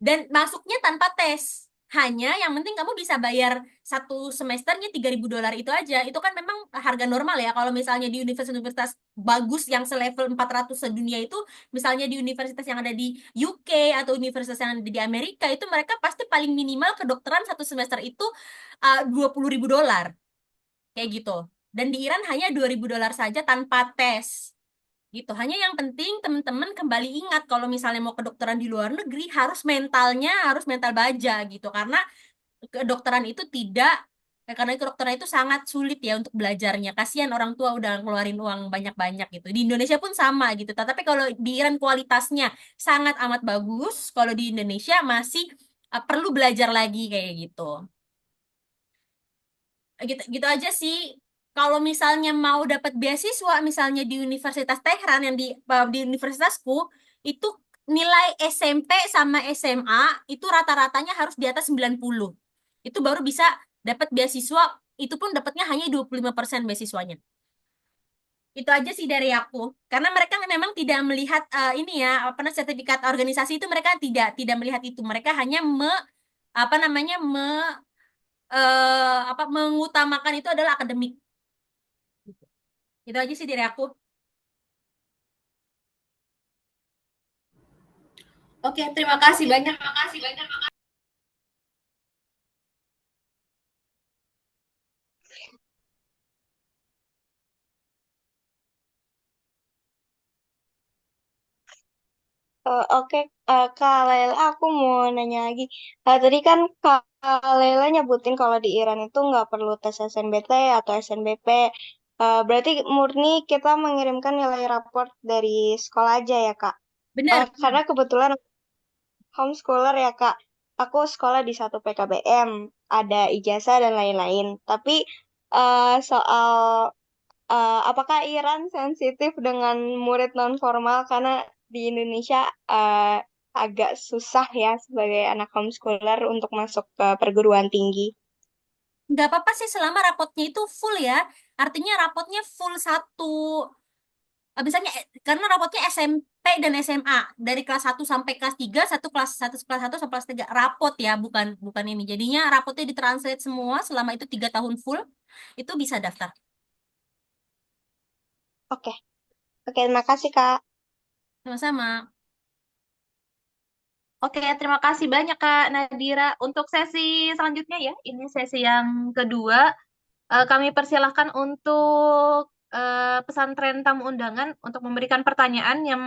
Dan masuknya tanpa tes. Hanya yang penting kamu bisa bayar satu semesternya 3.000 dolar itu aja. Itu kan memang harga normal ya. Kalau misalnya di universitas-universitas bagus yang selevel 400 sedunia itu, misalnya di universitas yang ada di UK atau universitas yang ada di Amerika, itu mereka pasti paling minimal kedokteran satu semester itu 20.000 dolar. Kayak gitu. Dan di Iran hanya 2.000 dolar saja tanpa tes. Gitu. Hanya yang penting teman-teman kembali ingat kalau misalnya mau kedokteran di luar negeri harus mental baja gitu. Karena kedokteran itu karena kedokteran itu sangat sulit ya untuk belajarnya. Kasihan orang tua udah ngeluarin uang banyak-banyak gitu. Di Indonesia pun sama gitu. Tetapi kalau di Iran kualitasnya sangat amat bagus, kalau di Indonesia masih perlu belajar lagi kayak gitu. Gitu, gitu aja sih. Kalau misalnya mau dapat beasiswa, misalnya di Universitas Tehran yang di universitasku, itu nilai SMP sama SMA itu rata-ratanya harus di atas 90. Itu baru bisa dapat beasiswa, itu pun dapatnya hanya 25% beasiswanya. Itu aja sih dari aku. Karena mereka memang tidak melihat ini ya, sertifikat organisasi itu mereka tidak melihat itu. Mereka hanya mengutamakan itu adalah akademik. Itu aja sih dari aku. Oke, terima kasih banyak. Oke, Kak Lela, aku mau nanya lagi. Tadi kan Kak Lela nyebutin kalau di Iran itu nggak perlu tes SNBT atau SNBP. Berarti murni kita mengirimkan nilai raport dari sekolah aja ya, Kak? Benar. Karena kebetulan homeschooler ya, Kak. Aku sekolah di satu PKBM, ada ijazah dan lain-lain. Tapi soal apakah Iran sensitif dengan murid non-formal? Karena di Indonesia agak susah ya sebagai anak homeschooler untuk masuk ke perguruan tinggi. Nggak apa-apa sih selama rapotnya itu full ya. Artinya rapotnya full satu. Misalnya karena rapotnya SMP dan SMA dari kelas 1 sampai kelas 3, kelas 1 sampai kelas 3 rapot ya, bukan bukan ini. Jadinya rapotnya ditranslate semua selama itu 3 tahun full, itu bisa daftar. Oke, oke, terima kasih Kak. Sama-sama. Oke, terima kasih banyak Kak Nadira. Untuk sesi selanjutnya ya, ini sesi yang kedua. Kami persilahkan untuk pesantren tamu undangan untuk memberikan pertanyaan yang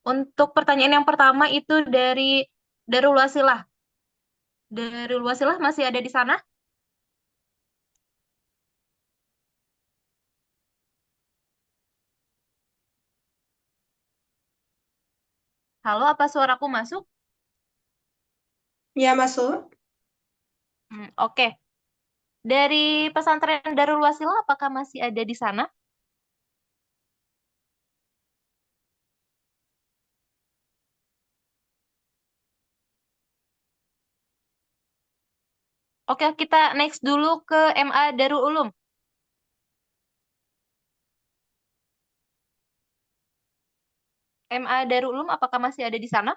untuk pertanyaan yang pertama itu dari Darul Wasilah. Darul Wasilah masih ada di sana? Halo, apa suaraku masuk? Ya, masuk. Oke. Dari pesantren Darul Wasilah, apakah masih ada di sana? Oke, kita next dulu ke MA Darul Ulum. MA Darul Ulum, apakah masih ada di sana?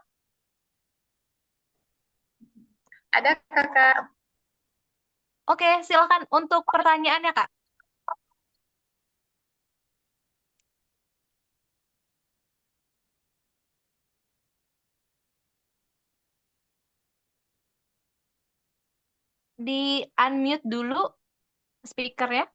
Ada Kakak. Oke, silakan untuk pertanyaannya, Kak. Di unmute dulu speakernya.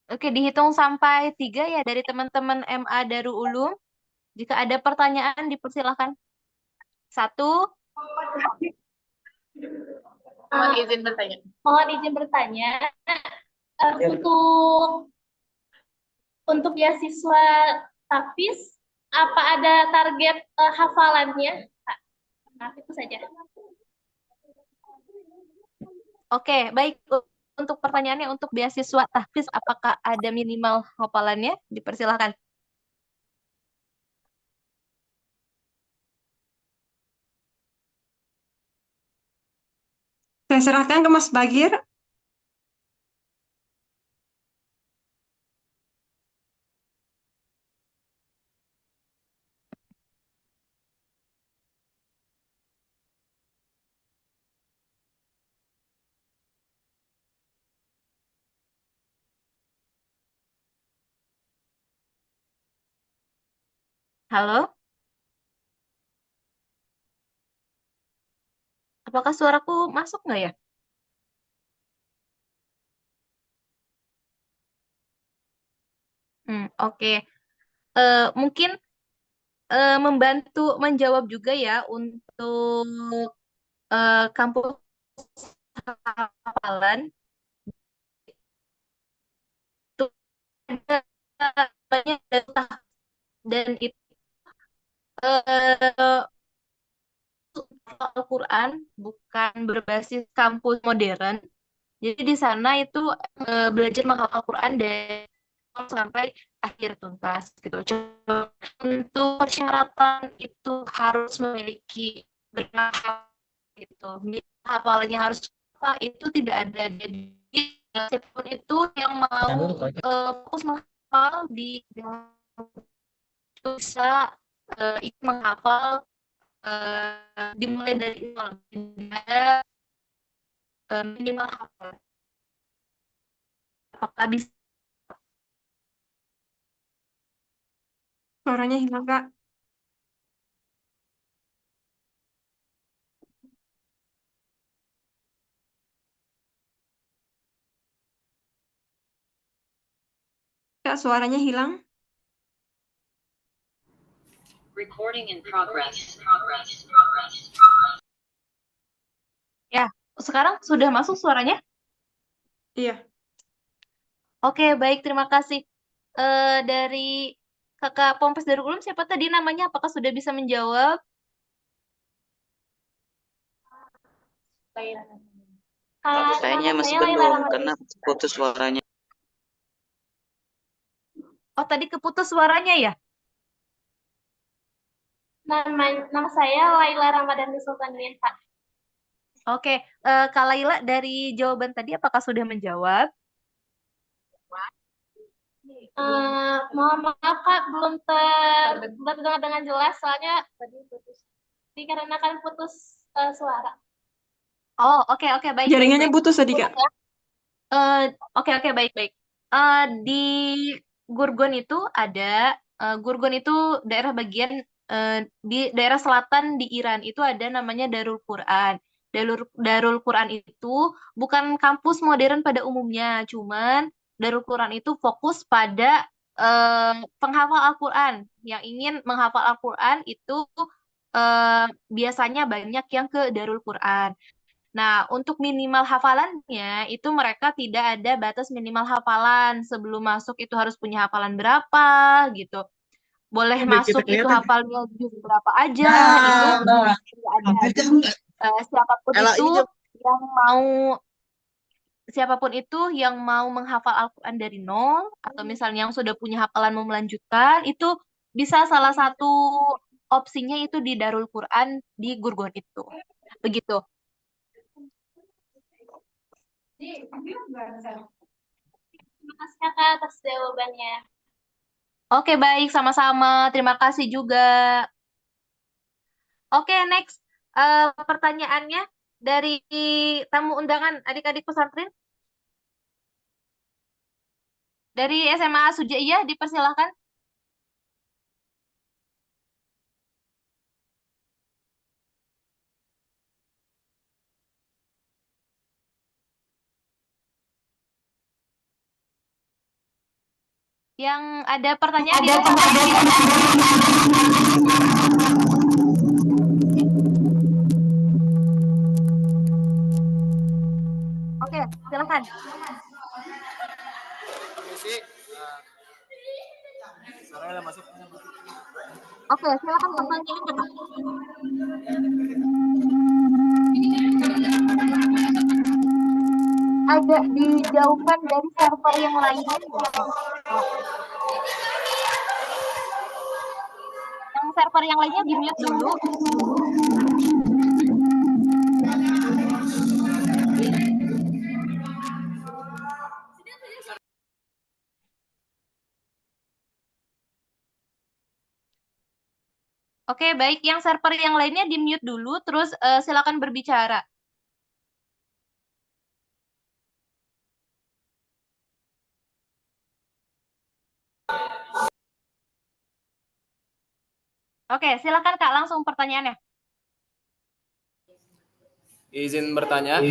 Oke, dihitung sampai 3 ya dari teman-teman MA Darul Ulum. Jika ada pertanyaan, dipersilakan. 1. Mohon izin bertanya. Mohon izin bertanya, untuk beasiswa TAFIS, apa ada target hafalannya? Nah, itu saja. Oke, baik. Untuk pertanyaannya, untuk beasiswa tahfiz, apakah ada minimal hafalannya? Dipersilakan. Saya serahkan ke Mas Bagir. Halo? Apakah suaraku masuk nggak ya? Oke. Mungkin membantu menjawab juga ya untuk kampus hafalan. Itu ada banyak data dan itu Al-Quran bukan berbasis kampus modern. Jadi di sana itu belajar menghafal Al-Quran dari awal sampai akhir tuntas gitu. Untuk persyaratan itu harus memiliki berapa gitu. Hafalannya harus apa itu tidak ada. Jadi siapapun itu yang mau fokus menghafal di itu bisa ikut menghafal dimulai dari nol. Ada minimal hafal. Apakah bisa? Suaranya hilang, Kak. Kak, suaranya hilang. Recording in progress. Ya, sekarang sudah masuk suaranya? Iya. Oke, baik, terima kasih. Dari Kakak Pompes Darul Ulum, siapa tadi namanya? Apakah sudah bisa menjawab? Kayaknya Nama masih saya Laila belum Ramadan. karena putus suaranya. Oh, tadi keputus suaranya ya? Nama saya Laila Ramadan Sultanin, Pak. Oke, Kak Laila, dari jawaban tadi apakah sudah menjawab? Mohon maaf Kak, belum terdengar dengan jelas, soalnya tadi putus. Dikarenakan putus suara. Oh, oke, baik. Jaringannya baik. putus tadi, Kak. Oke, baik. Di Gurgon itu ada, Gurgon itu daerah bagian di daerah selatan di Iran itu ada namanya Darul Quran. Darul Quran itu bukan kampus modern pada umumnya, cuman Darul Quran itu fokus pada penghafal Al-Quran. Yang ingin menghafal Al-Quran itu biasanya banyak yang ke Darul Quran. Nah, untuk minimal hafalannya itu mereka tidak ada batas minimal hafalan. Sebelum masuk itu harus punya hafalan berapa gitu. Boleh masuk itu hafalnya juz berapa aja itu tidak ada. Jadi siapapun itu yang mau menghafal Al-Quran dari nol atau misalnya yang sudah punya hafalan mau melanjutkan itu bisa salah satu opsinya itu di Darul Quran di Gurgon itu. Begitu. Terima kasih Kakak atas jawabannya. Oke, baik. Sama-sama. Terima kasih juga. Oke, next. Pertanyaannya dari tamu undangan adik-adik pesantren. Dari SMA Sujaiyah, dipersilahkan. Yang ada pertanyaan di Oke, silakan. Oke, silakan pertanyaannya, Pak. Agak dijauhkan dari server yang lainnya. Yang server yang lainnya di-mute dulu. Oke, baik. Yang server yang lainnya di-mute dulu, terus silakan berbicara. Oke, silakan Kak, langsung pertanyaannya. Izin bertanya.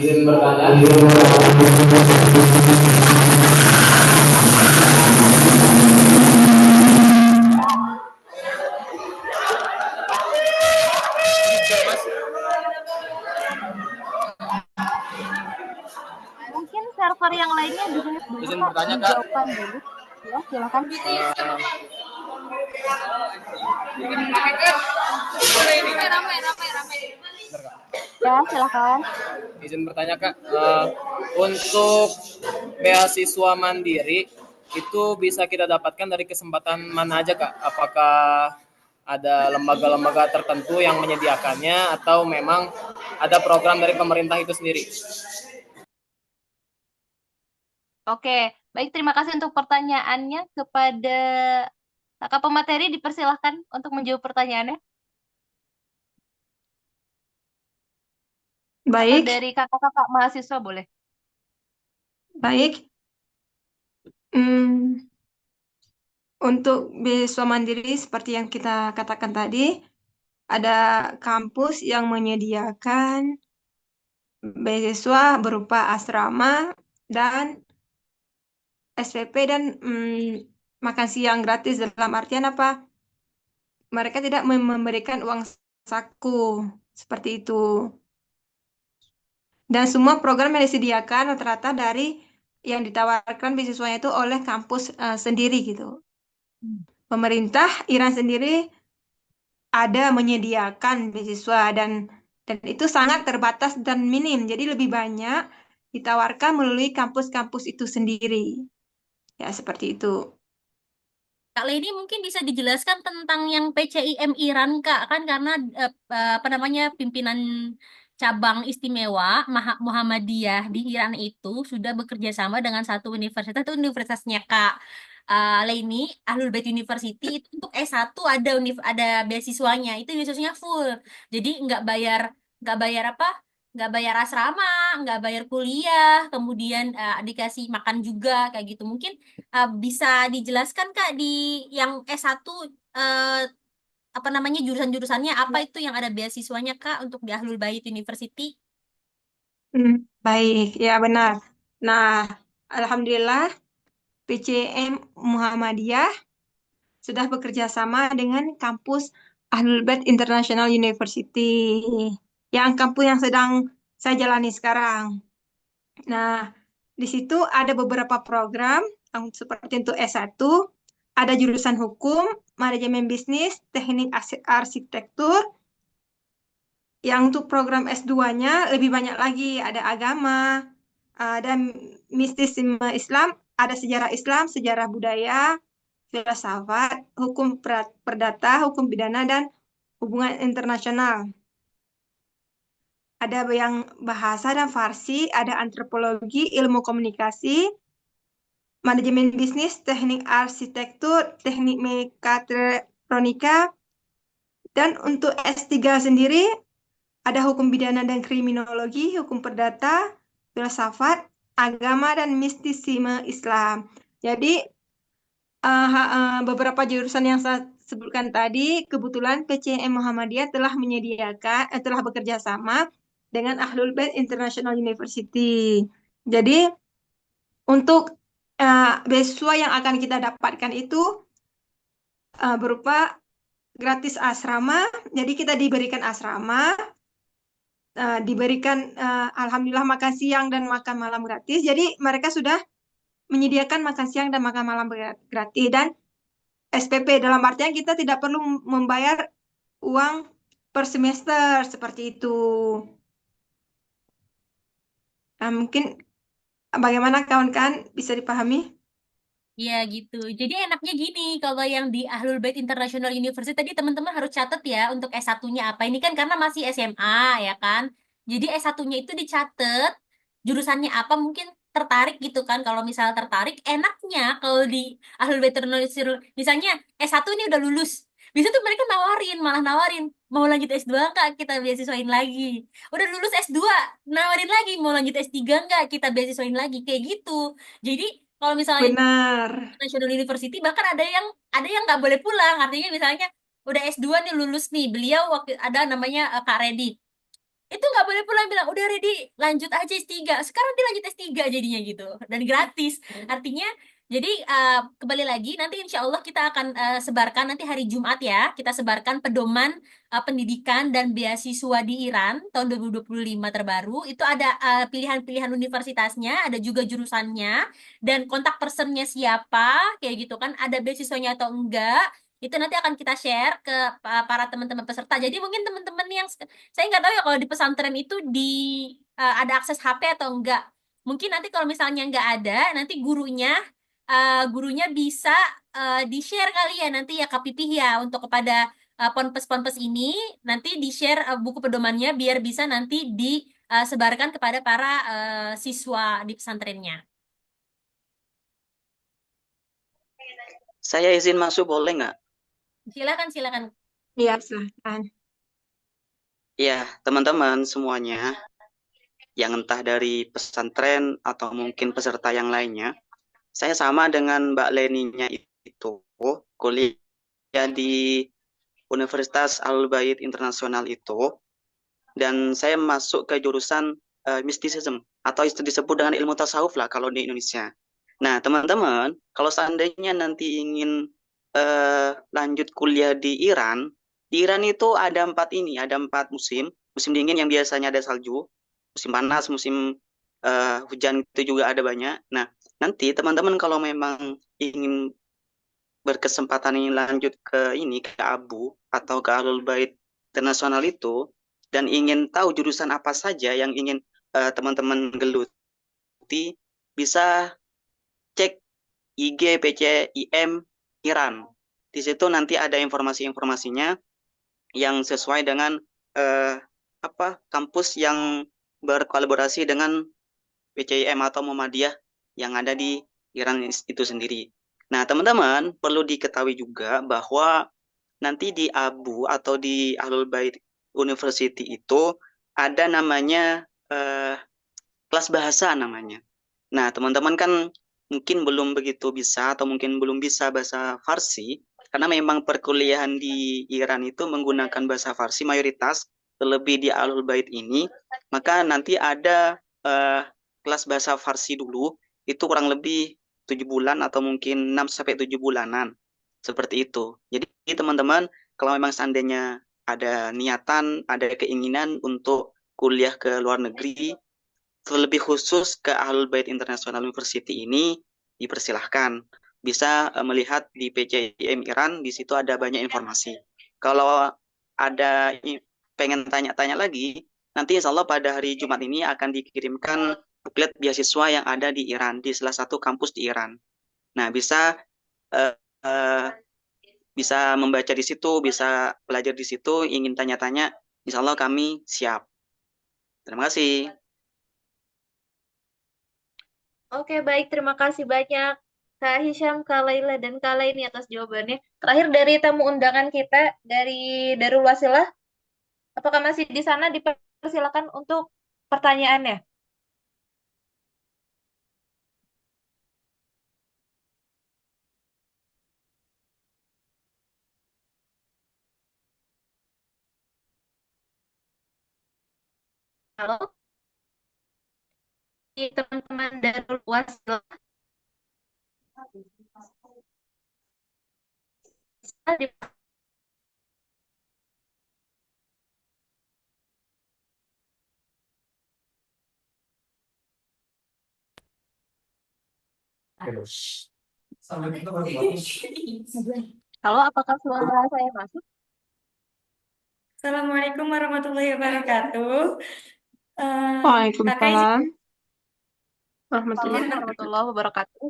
Mungkin server yang lainnya di-mute dulu, Izin Kak. bertanya, Kak. Dijauhkan dulu. Ya, silakan. Ya, silakan. Izin bertanya Kak, untuk beasiswa mandiri itu bisa kita dapatkan dari kesempatan mana aja Kak? Apakah ada lembaga-lembaga tertentu yang menyediakannya atau memang ada program dari pemerintah itu sendiri? Oke, baik, terima kasih untuk pertanyaannya. Kepada kakak pemateri dipersilahkan untuk menjawab pertanyaannya. Baik. Atau dari kakak-kakak mahasiswa boleh. Baik. Untuk beasiswa mandiri seperti yang kita katakan tadi, ada kampus yang menyediakan beasiswa berupa asrama dan SPP dan makan siang gratis dalam artian apa? Mereka tidak memberikan uang saku seperti itu. Dan semua program yang disediakan rata-rata dari yang ditawarkan beasiswanya itu oleh kampus sendiri gitu. Pemerintah Iran sendiri ada menyediakan beasiswa dan itu sangat terbatas dan minim. Jadi lebih banyak ditawarkan melalui kampus-kampus itu sendiri. Ya, seperti itu. Kak Leni mungkin bisa dijelaskan tentang yang PCIM Iran, Kak, kan karena apa namanya pimpinan cabang istimewa Muhammadiyah di Iran itu sudah bekerja sama dengan satu universitas, itu universitasnya Kak Leni, Ahlul Bait University itu untuk S1 ada beasiswanya, itu beasiswanya full. Jadi nggak bayar apa? Nggak bayar asrama, nggak bayar kuliah, kemudian dikasih makan juga kayak gitu. Mungkin bisa dijelaskan Kak di yang S1 apa namanya jurusan-jurusannya apa itu yang ada beasiswanya Kak untuk di Ahlul Bait University? Baik, ya benar. Nah, alhamdulillah PCM Muhammadiyah sudah bekerja sama dengan kampus Ahlul Bait International University, yang kampus yang sedang saya jalani sekarang. Nah, di situ ada beberapa program seperti untuk S1, ada jurusan hukum, manajemen bisnis, teknik arsitektur. Yang untuk program S2-nya lebih banyak lagi, ada agama, ada mistisisme Islam, ada sejarah Islam, sejarah budaya, filsafat, hukum perdata, hukum pidana, dan hubungan internasional. Ada yang bahasa dan Farsi, ada antropologi, ilmu komunikasi, manajemen bisnis, teknik arsitektur, teknik mekatronika, dan untuk S3 sendiri ada hukum pidana dan kriminologi, hukum perdata, filsafat, agama, dan mistisisme Islam. Jadi beberapa jurusan yang saya sebutkan tadi, kebetulan PCM Muhammadiyah telah telah bekerja sama dengan Ahlul Bait International University. Jadi untuk beasiswa yang akan kita dapatkan itu berupa gratis asrama. Jadi kita diberikan asrama, diberikan alhamdulillah makan siang dan makan malam gratis. Jadi mereka sudah menyediakan makan siang dan makan malam gratis, dan SPP dalam artian kita tidak perlu membayar uang per semester seperti itu. Nah, mungkin bagaimana kawan-kawan bisa dipahami? Ya gitu. Jadi enaknya gini, kalau yang di Ahlul Bait International University tadi teman-teman harus catat ya untuk S1-nya apa. Ini kan karena masih SMA ya kan. Jadi S1-nya itu dicatat jurusannya apa, mungkin tertarik gitu kan. Kalau misalnya tertarik, enaknya kalau di Ahlul Bait International misalnya S1 ini udah lulus. Bisa tuh mereka malah nawarin, mau lanjut S2 enggak, kita beasiswain lagi. Udah lulus S2, nawarin lagi, mau lanjut S3 enggak, kita beasiswain lagi. Kayak gitu. Jadi kalau misalnya Benar. National University bahkan ada yang nggak boleh pulang, artinya misalnya udah S2 nih lulus nih, beliau waktu ada namanya Kak Redi itu nggak boleh pulang, bilang udah ready lanjut aja S3, sekarang dia lanjut S3 jadinya gitu dan gratis. Artinya jadi kembali lagi nanti insya Allah kita akan sebarkan nanti hari Jumat ya, kita sebarkan pedoman pendidikan dan beasiswa di Iran tahun 2025 terbaru. Itu ada pilihan-pilihan universitasnya, ada juga jurusannya dan kontak personnya siapa kayak gitu kan, ada beasiswanya atau enggak, itu nanti akan kita share ke para teman-teman peserta. Jadi mungkin teman-teman yang saya nggak tahu ya kalau di pesantren itu ada akses HP atau enggak. Mungkin nanti kalau misalnya nggak ada, nanti gurunya bisa di-share kali ya nanti ya Kak Pipih ya untuk kepada ponpes-ponpes ini nanti di-share buku pedomannya biar bisa nanti disebarkan kepada para siswa di pesantrennya. Saya izin masuk boleh nggak? Silakan. Iya, silakan. Ya, teman-teman semuanya, yang entah dari pesantren atau mungkin peserta yang lainnya, saya sama dengan Mbak Leninya itu, kuliah di Universitas Ahlul Bait Internasional itu, dan saya masuk ke jurusan mysticism, atau disebut dengan ilmu tasawuf lah kalau di Indonesia. Nah, teman-teman, kalau seandainya nanti ingin lanjut kuliah di Iran itu ada 4 musim. Musim dingin yang biasanya ada salju, musim panas, musim hujan itu juga ada banyak. Nah, nanti teman-teman kalau memang ingin berkesempatan ingin lanjut ke Abu atau ke Ahlul Bait Internasional itu dan ingin tahu jurusan apa saja yang ingin teman-teman geluti, bisa cek IG PCIM Iran. Di situ nanti ada informasi-informasinya yang sesuai dengan kampus yang berkolaborasi dengan PCIM atau Muhammadiyah yang ada di Iran itu sendiri. Nah, teman-teman perlu diketahui juga bahwa nanti di Abu atau di Ahlul Bait University itu ada namanya kelas bahasa namanya. Nah, teman-teman kan mungkin belum begitu bisa atau mungkin belum bisa bahasa Farsi karena memang perkuliahan di Iran itu menggunakan bahasa Farsi mayoritas, terlebih di Ahlul Bait ini, maka nanti ada kelas bahasa Farsi dulu, itu kurang lebih 7 bulan atau mungkin 6-7 bulanan. Seperti itu. Jadi teman-teman, kalau memang seandainya ada niatan, ada keinginan untuk kuliah ke luar negeri, terlebih khusus ke Ahlul Bait International University ini, dipersilahkan. Bisa melihat di PCIM Iran, di situ ada banyak informasi. Kalau ada pengen tanya-tanya lagi, nanti insya Allah pada hari Jumat ini akan dikirimkan buklet beasiswa yang ada di Iran, di salah satu kampus di Iran. Nah, bisa membaca di situ, bisa belajar di situ, ingin tanya-tanya, insya Allah kami siap. Terima kasih. Oke, baik. Terima kasih banyak Kak Hisham, Kak Laila, dan Kak Laini atas jawabannya. Terakhir dari tamu undangan kita dari Darul Wasilah, apakah masih di sana? Dipersilakan untuk pertanyaannya. Halo? Teman-teman Darul Wasilah. Halo, apakah suara saya masuk? Assalamualaikum warahmatullahi wabarakatuh. Kakak Waalaikumsalam izin Warahmatullahi wabarakatuh.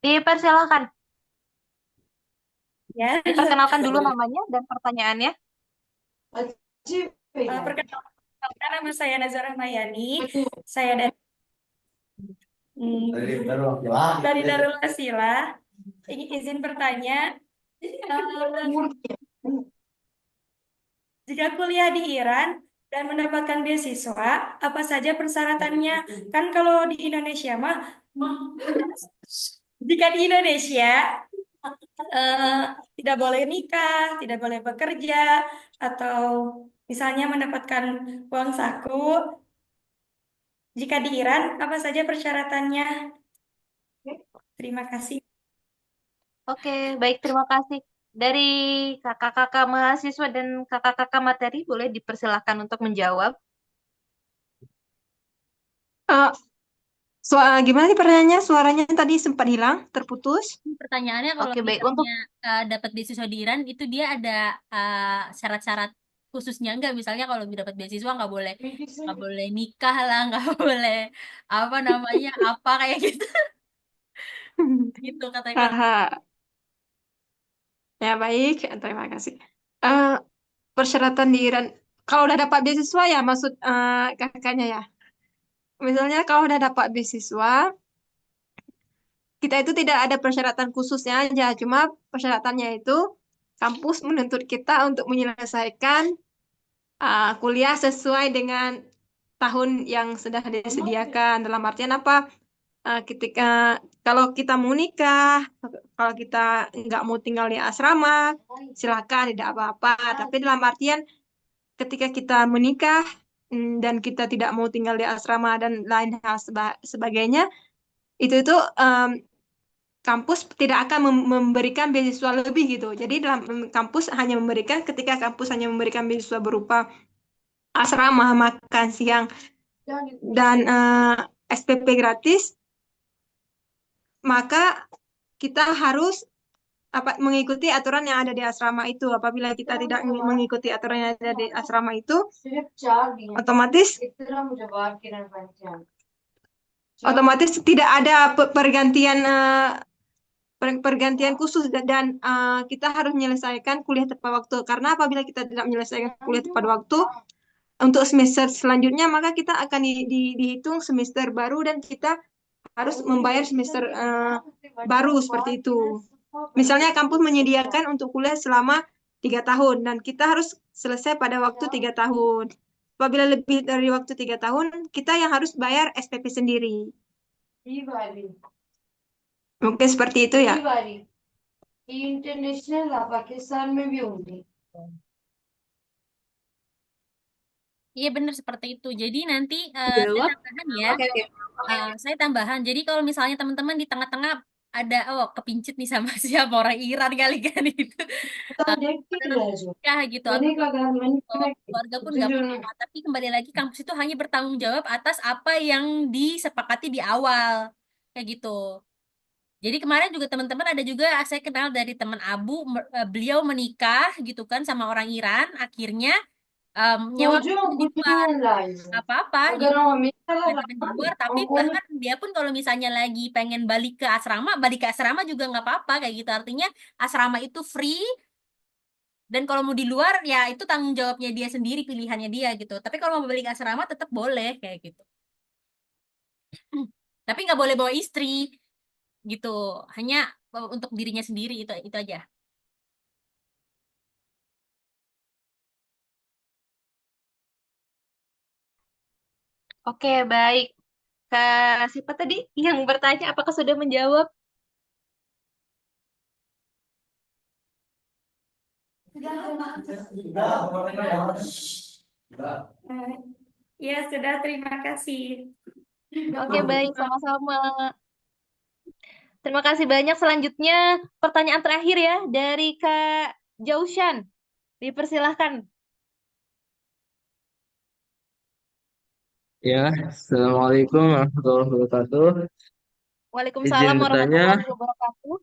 Dipersilakan. Ya. Diperkenalkan dulu namanya dan pertanyaannya. Perkenalkan, nama saya Nazarah Mayani. Saya dari Darul Wasilah. Izin bertanya, jika kuliah di Iran dan mendapatkan beasiswa, apa saja persyaratannya? Kan kalau di Indonesia mah, jika di Indonesia tidak boleh nikah, tidak boleh bekerja, atau misalnya mendapatkan uang saku. Jika di Iran, apa saja persyaratannya? Terima kasih. Oke, baik, terima kasih. Dari kakak-kakak mahasiswa dan kakak-kakak materi, boleh dipersilakan untuk menjawab. Gimana sih pertanyaannya? Suaranya tadi sempat hilang, terputus. Pertanyaannya kalau Oke, baik. Untuk misalnya dapat beasiswa di Iran itu dia ada syarat-syarat khususnya nggak? Misalnya kalau dapat beasiswa nggak boleh nikah lah, nggak boleh apa namanya apa kayak gitu. Gitu katanya. Haha. Ya baik, terima kasih. Persyaratan di Iran, kalau udah dapat beasiswa ya maksud kakaknya ya. Misalnya kalau udah dapat beasiswa, kita itu tidak ada persyaratan khususnya aja, cuma persyaratannya itu kampus menuntut kita untuk menyelesaikan kuliah sesuai dengan tahun yang sudah disediakan. Dalam artian apa? Ketika kalau kita mau nikah, kalau kita nggak mau tinggal di asrama, silakan tidak apa-apa. Tapi dalam artian ketika kita menikah, dan kita tidak mau tinggal di asrama dan lain hal sebagainya, itu kampus tidak akan memberikan beasiswa lebih gitu. Jadi dalam kampus hanya memberikan ketika kampus hanya memberikan beasiswa berupa asrama, makan siang, dan SPP gratis, maka kita harus mengikuti aturan yang ada di asrama itu. Apabila kita tidak mengikuti aturan yang ada di asrama itu, otomatis tidak ada pergantian khusus, dan kita harus menyelesaikan kuliah tepat waktu. Karena apabila kita tidak menyelesaikan kuliah tepat waktu untuk semester selanjutnya, maka kita akan dihitung semester baru dan kita harus membayar semester baru seperti itu. Misalnya kampus menyediakan untuk kuliah selama 3 tahun dan kita harus selesai pada waktu 3 tahun. Apabila lebih dari waktu 3 tahun, kita yang harus bayar SPP sendiri. Mungkin seperti itu ya. Iya benar seperti itu. Jadi nanti saya Jawab. tambahan ya. Oke, oke. Saya tambahan. Jadi kalau misalnya teman-teman di tengah-tengah ada kepincut nih sama siapa orang Iran kali kan itu. Ya gitu. Atau keluarga pun nggak apa-apa. Tapi kembali lagi kampus itu hanya bertanggung jawab atas apa yang disepakati di awal. Kayak gitu. Jadi kemarin juga teman-teman ada juga saya kenal dari teman Abu, beliau menikah gitu kan sama orang Iran, akhirnya nyewa di luar apa-apa gitu. Di luar, tapi bahkan dia pun kalau misalnya lagi pengen balik ke asrama juga nggak apa-apa kayak gitu. Artinya asrama itu free dan kalau mau di luar ya itu tanggung jawabnya dia sendiri, pilihannya dia gitu. Tapi kalau mau balik ke asrama tetap boleh kayak gitu. Tapi nggak boleh bawa istri gitu. Hanya untuk dirinya sendiri itu aja. Oke, baik. Kak, siapa tadi yang bertanya? Apakah sudah menjawab? Ya, sudah. Terima kasih. Oke, baik. Sama-sama. Terima kasih banyak. Selanjutnya, pertanyaan terakhir ya dari Kak Jaushan. Dipersilahkan. Ya, Assalamualaikum warahmatullahi wabarakatuh. Waalaikumsalam Izin bertanya warahmatullahi wabarakatuh.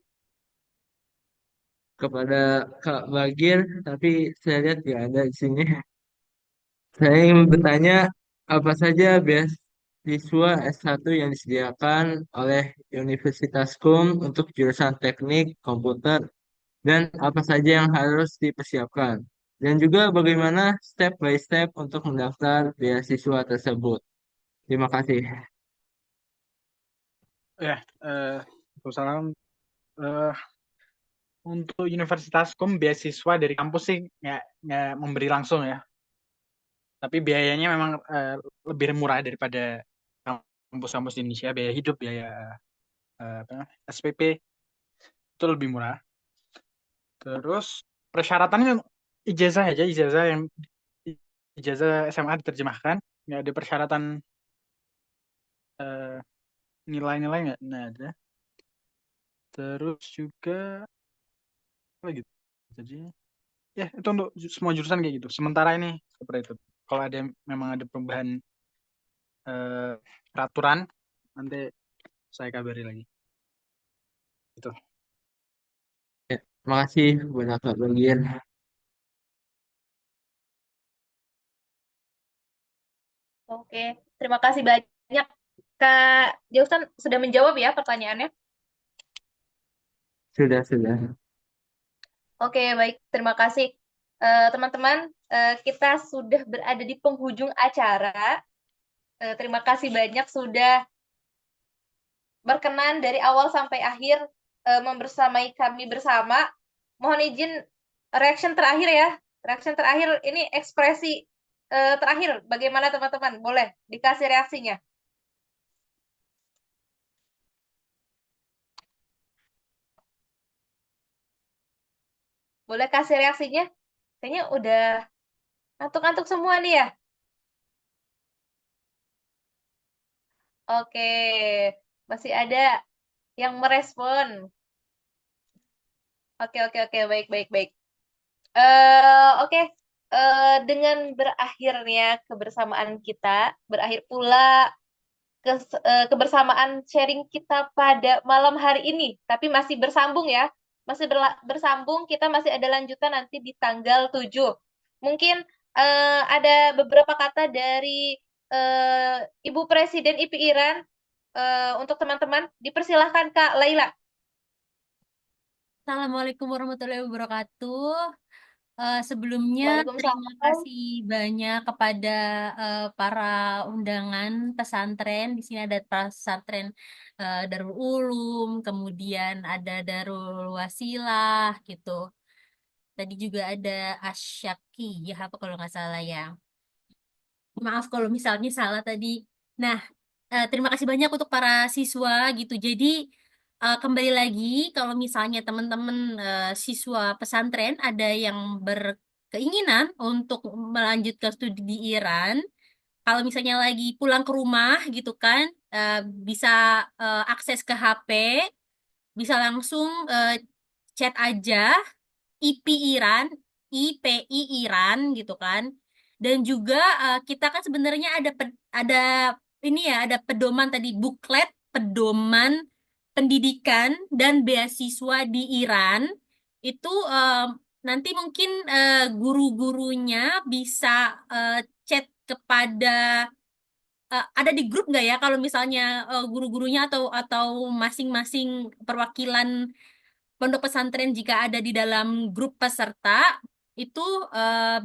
kepada Kak Bagir, tapi saya lihat nggak ada di sini. Saya ingin bertanya apa saja beasiswa S1 yang disediakan oleh Universitas KUM untuk jurusan teknik komputer dan apa saja yang harus dipersiapkan. Dan juga bagaimana step by step untuk mendaftar beasiswa tersebut. Terima kasih. Ya, Waalaikumsalam. Untuk Universitas KUM beasiswa dari kampus sih nggak memberi langsung ya. Tapi biayanya memang lebih murah daripada kampus-kampus di Indonesia. Biaya hidup, biaya SPP itu lebih murah. Terus persyaratannya ijazah aja, ijazah SMA diterjemahkan, nggak ada persyaratan nilai-nilai nggak ada. Terus juga apa gitu. Jadi ya itu untuk semua jurusan kayak gitu. Sementara ini seperti itu. Kalau memang ada perubahan peraturan, nanti saya kabari lagi. Itu. Ya, terima kasih banyak Kak Bagir. Oke, terima kasih banyak. Kak Jaushan sudah menjawab ya pertanyaannya? Sudah. Oke, baik. Terima kasih. Teman-teman, kita sudah berada di penghujung acara. Terima kasih banyak sudah berkenan dari awal sampai akhir membersamai kami bersama. Mohon izin reaction terakhir ya. Reaction terakhir ini ekspresi terakhir. Bagaimana teman-teman? Boleh dikasih reaksinya. Boleh kasih reaksinya? Kayaknya udah ngantuk-ngantuk semua nih ya. Oke, masih ada yang merespon. Oke, baik, baik, baik. Oke, dengan berakhirnya kebersamaan kita, berakhir pula kebersamaan sharing kita pada malam hari ini, tapi masih bersambung ya, masih bersambung, kita masih ada lanjutan nanti di tanggal 7. Mungkin ada beberapa kata dari Ibu Presiden IPI Iran untuk teman-teman, dipersilahkan Kak Laila. Assalamualaikum warahmatullahi wabarakatuh. Sebelumnya terima Waalaikumsalam. kasih banyak kepada para undangan pesantren. Di sini ada pesantren Darul Ulum, kemudian ada Darul Wasilah gitu. Tadi juga ada Asyaki ya apa kalau nggak salah ya. Maaf kalau misalnya salah tadi. Nah, terima kasih banyak untuk para siswa gitu. Jadi kembali lagi kalau misalnya teman-teman siswa pesantren ada yang berkeinginan untuk melanjutkan studi di Iran, kalau misalnya lagi pulang ke rumah gitu kan, bisa akses ke HP, bisa langsung chat aja IP Iran, IPI Iran gitu kan. Dan juga kita kan sebenarnya ada ini ya, ada pedoman tadi buklet pedoman pendidikan dan beasiswa di Iran itu nanti mungkin guru-gurunya bisa chat kepada ada di grup nggak ya kalau misalnya guru-gurunya atau masing-masing perwakilan pondok pesantren jika ada di dalam grup peserta itu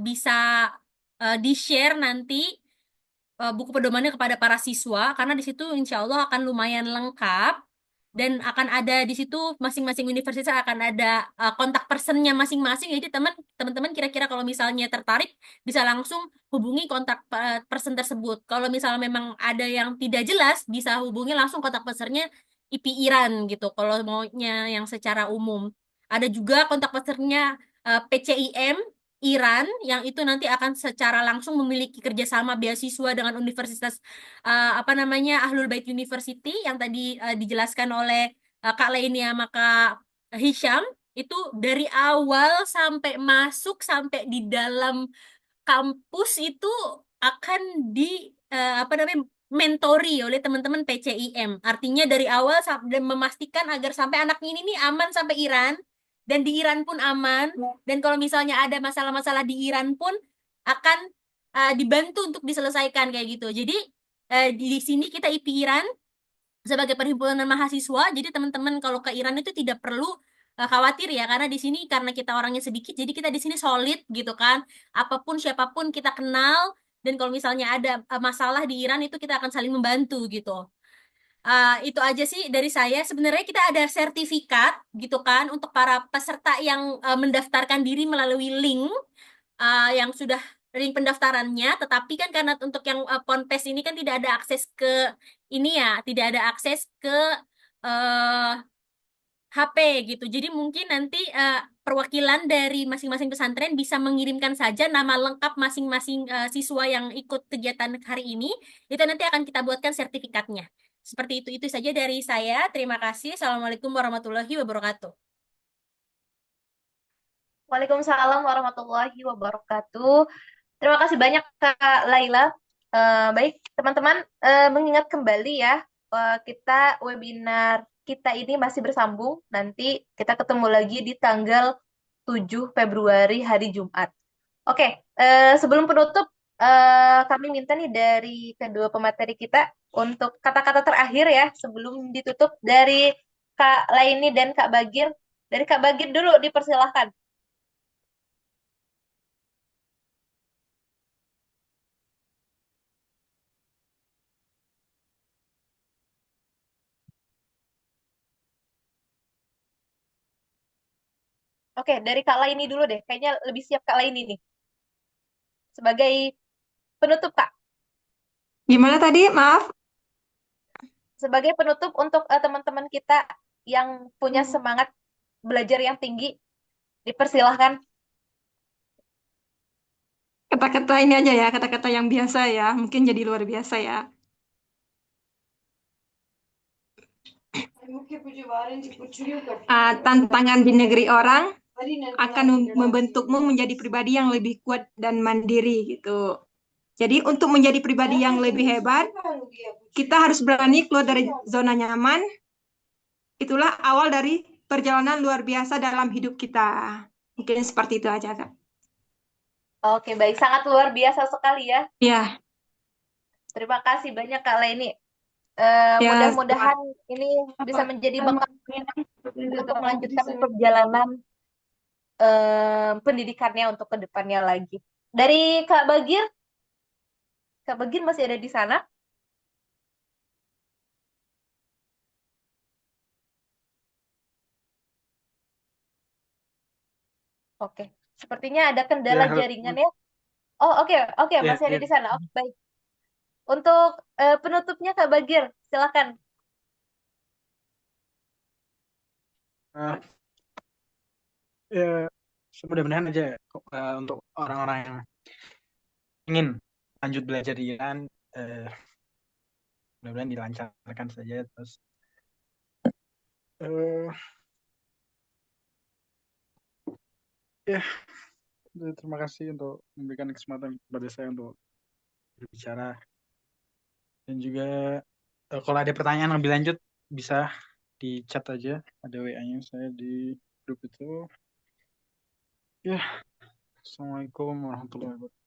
bisa di-share nanti buku pedomannya kepada para siswa karena di situ insya Allah akan lumayan lengkap dan akan ada di situ masing-masing universitas akan ada kontak personnya masing-masing. Jadi teman-teman kira-kira kalau misalnya tertarik bisa langsung hubungi kontak person tersebut. Kalau misalnya memang ada yang tidak jelas bisa hubungi langsung kontak personnya IP Iran gitu. Kalau maunya yang secara umum ada juga kontak personnya PCIM Iran yang itu nanti akan secara langsung memiliki kerjasama beasiswa dengan universitas apa namanya Ahlul Bait University yang tadi dijelaskan oleh Kak Leni sama Kak Hisham itu dari awal sampai masuk sampai di dalam kampus itu akan di apa namanya mentori oleh teman-teman PCIM. Artinya dari awal dan memastikan agar sampai anaknya ini nih aman sampai Iran dan di Iran pun aman dan kalau misalnya ada masalah-masalah di Iran pun akan dibantu untuk diselesaikan kayak gitu. Jadi di sini kita IP Iran sebagai perhimpunan mahasiswa, jadi teman-teman kalau ke Iran itu tidak perlu khawatir ya, karena di sini karena kita orangnya sedikit, jadi kita di sini solid gitu kan. Apapun siapapun kita kenal, dan kalau misalnya ada masalah di Iran itu kita akan saling membantu gitu. Itu aja sih dari saya. Sebenarnya kita ada sertifikat gitu kan untuk para peserta yang mendaftarkan diri melalui link yang sudah link pendaftarannya, tetapi kan karena untuk yang Ponpes ini kan tidak ada akses ke ini ya, tidak ada akses ke eh, HP gitu. Jadi mungkin nanti perwakilan dari masing-masing pesantren bisa mengirimkan saja nama lengkap masing-masing siswa yang ikut kegiatan hari ini. Itu nanti akan kita buatkan sertifikatnya. Seperti itu saja dari saya. Terima kasih. Assalamualaikum warahmatullahi wabarakatuh. Waalaikumsalam warahmatullahi wabarakatuh. Terima kasih banyak Kak Laila. Baik, teman-teman, mengingat kembali ya, kita webinar kita ini masih bersambung. Nanti kita ketemu lagi di tanggal 7 Februari hari Jumat. Oke, sebelum penutup, kami minta nih dari kedua pemateri kita untuk kata-kata terakhir ya, sebelum ditutup dari Kak Laini dan Kak Bagir. Dari Kak Bagir dulu, dipersilahkan. Oke, dari Kak Laini dulu deh. Kayaknya lebih siap Kak Laini nih. Sebagai penutup, Kak. Gimana tadi? Maaf. Sebagai penutup untuk teman-teman kita yang punya semangat belajar yang tinggi, dipersilahkan. Kata-kata ini aja ya, kata-kata yang biasa ya. Mungkin jadi luar biasa ya. tantangan di negeri orang akan membentukmu menjadi pribadi yang lebih kuat dan mandiri gitu. Jadi untuk menjadi pribadi yang lebih hebat, kita harus berani keluar dari zona nyaman. Itulah awal dari perjalanan luar biasa dalam hidup kita. Mungkin seperti itu aja, Kak. Oke, baik. Sangat luar biasa sekali ya. Ya, Terima kasih banyak Kak Leni. ya, Mudah-mudahan ini bisa menjadi bekal untuk melanjutkan perjalanan pendidikannya untuk kedepannya lagi. Dari Kak Bagir masih ada di sana? Oke, sepertinya ada kendala Ya, jaringan ya. Oh, oke, ya, masih ada ya. di sana. Oke, baik. Untuk penutupnya Kak Bagir, silakan. Eh, ya, mudah-mudahan aja untuk orang-orang yang ingin lanjut belajar di Iran, mudah-mudahan dilancarkan saja. Terus eh, ya, terima kasih untuk memberikan kesempatan kepada saya untuk berbicara. Dan juga kalau ada pertanyaan lebih lanjut bisa di chat aja, ada WA-nya saya di grup itu. Ya, Assalamualaikum warahmatullahi wabarakatuh.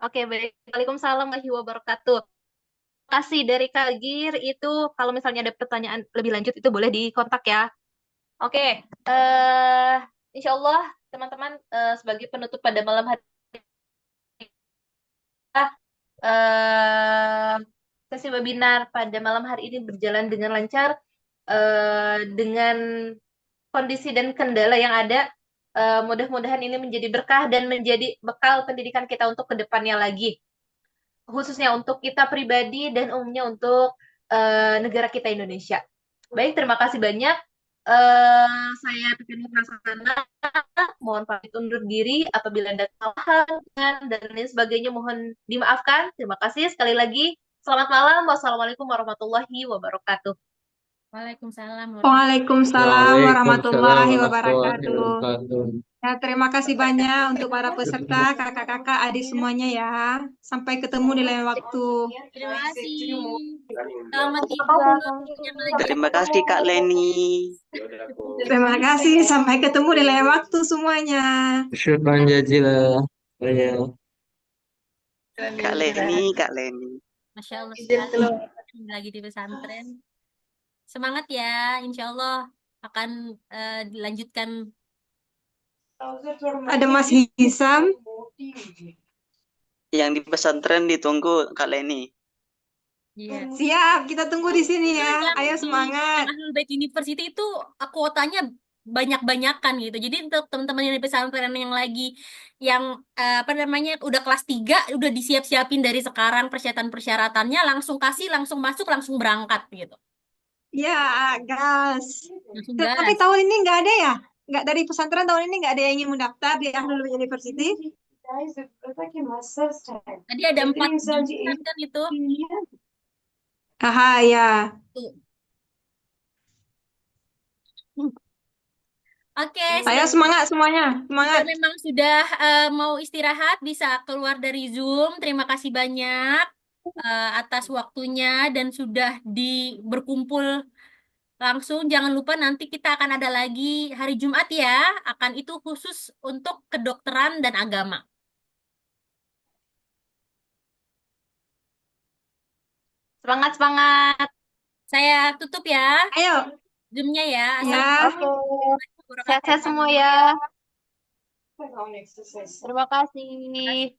Oke, baik. Waalaikumsalam warahmatullahi wabarakatuh. Terima kasih dari Kak Gir. Itu kalau misalnya ada pertanyaan lebih lanjut itu boleh dikontak ya. Oke, insya Allah teman-teman sebagai penutup pada malam hari eh, sesi webinar pada malam hari ini berjalan dengan lancar dengan kondisi dan kendala yang ada. Mudah-mudahan ini menjadi berkah dan menjadi bekal pendidikan kita untuk kedepannya lagi, khususnya untuk kita pribadi dan umumnya untuk negara kita Indonesia. Baik, terima kasih banyak. Saya Pipin Hasanah, mohon pamit undur diri apabila ada kesalahan dan lain sebagainya mohon dimaafkan. Terima kasih sekali lagi. Selamat malam. Wassalamualaikum warahmatullahi wabarakatuh. Waalaikumsalam Waalaikumsalam warahmatullahi wabarakatuh. wabarakatuh. Ya, terima kasih banyak untuk para peserta, kakak-kakak, adik semuanya ya. Sampai ketemu di lain waktu. Terima kasih. Selamat tidur. Terima kasih Kak Leni. Terima kasih, sampai ketemu di lain waktu semuanya. Syukran jazilah. Ya. Kak Leni. Masya Allah sekali. Lagi di pesantren. Semangat ya, insya Allah akan dilanjutkan. Ada Mas Hisam. Yang di pesantren ditunggu Kak Leni. Iya. Siap, kita tunggu di sini ya. Ayo semangat. Ahlul Bait University itu kuotanya banyak-banyakan gitu. Jadi untuk teman-teman yang di pesantren yang lagi udah kelas 3 udah disiap-siapin dari sekarang persyaratan-persyaratannya, langsung masuk, langsung berangkat gitu. Ya, gas. Langsung Tapi gas. tahun ini nggak ada ya? Nggak, dari pesantren tahun ini nggak ada yang ingin mendaftar di Ahlul Bait University? Tadi ada 4 jurusan kan itu. Aha, ya. Oke, Saya semangat semuanya, semangat. jika memang sudah mau istirahat bisa keluar dari Zoom. Terima kasih banyak atas waktunya dan sudah berkumpul langsung. Jangan lupa nanti kita akan ada lagi hari Jumat ya. Akan itu khusus untuk kedokteran dan agama. Semangat, semangat. Saya tutup ya. Ayo. Zoom-nya ya. Ya. Sehat-sehat semua ya. Terima kasih.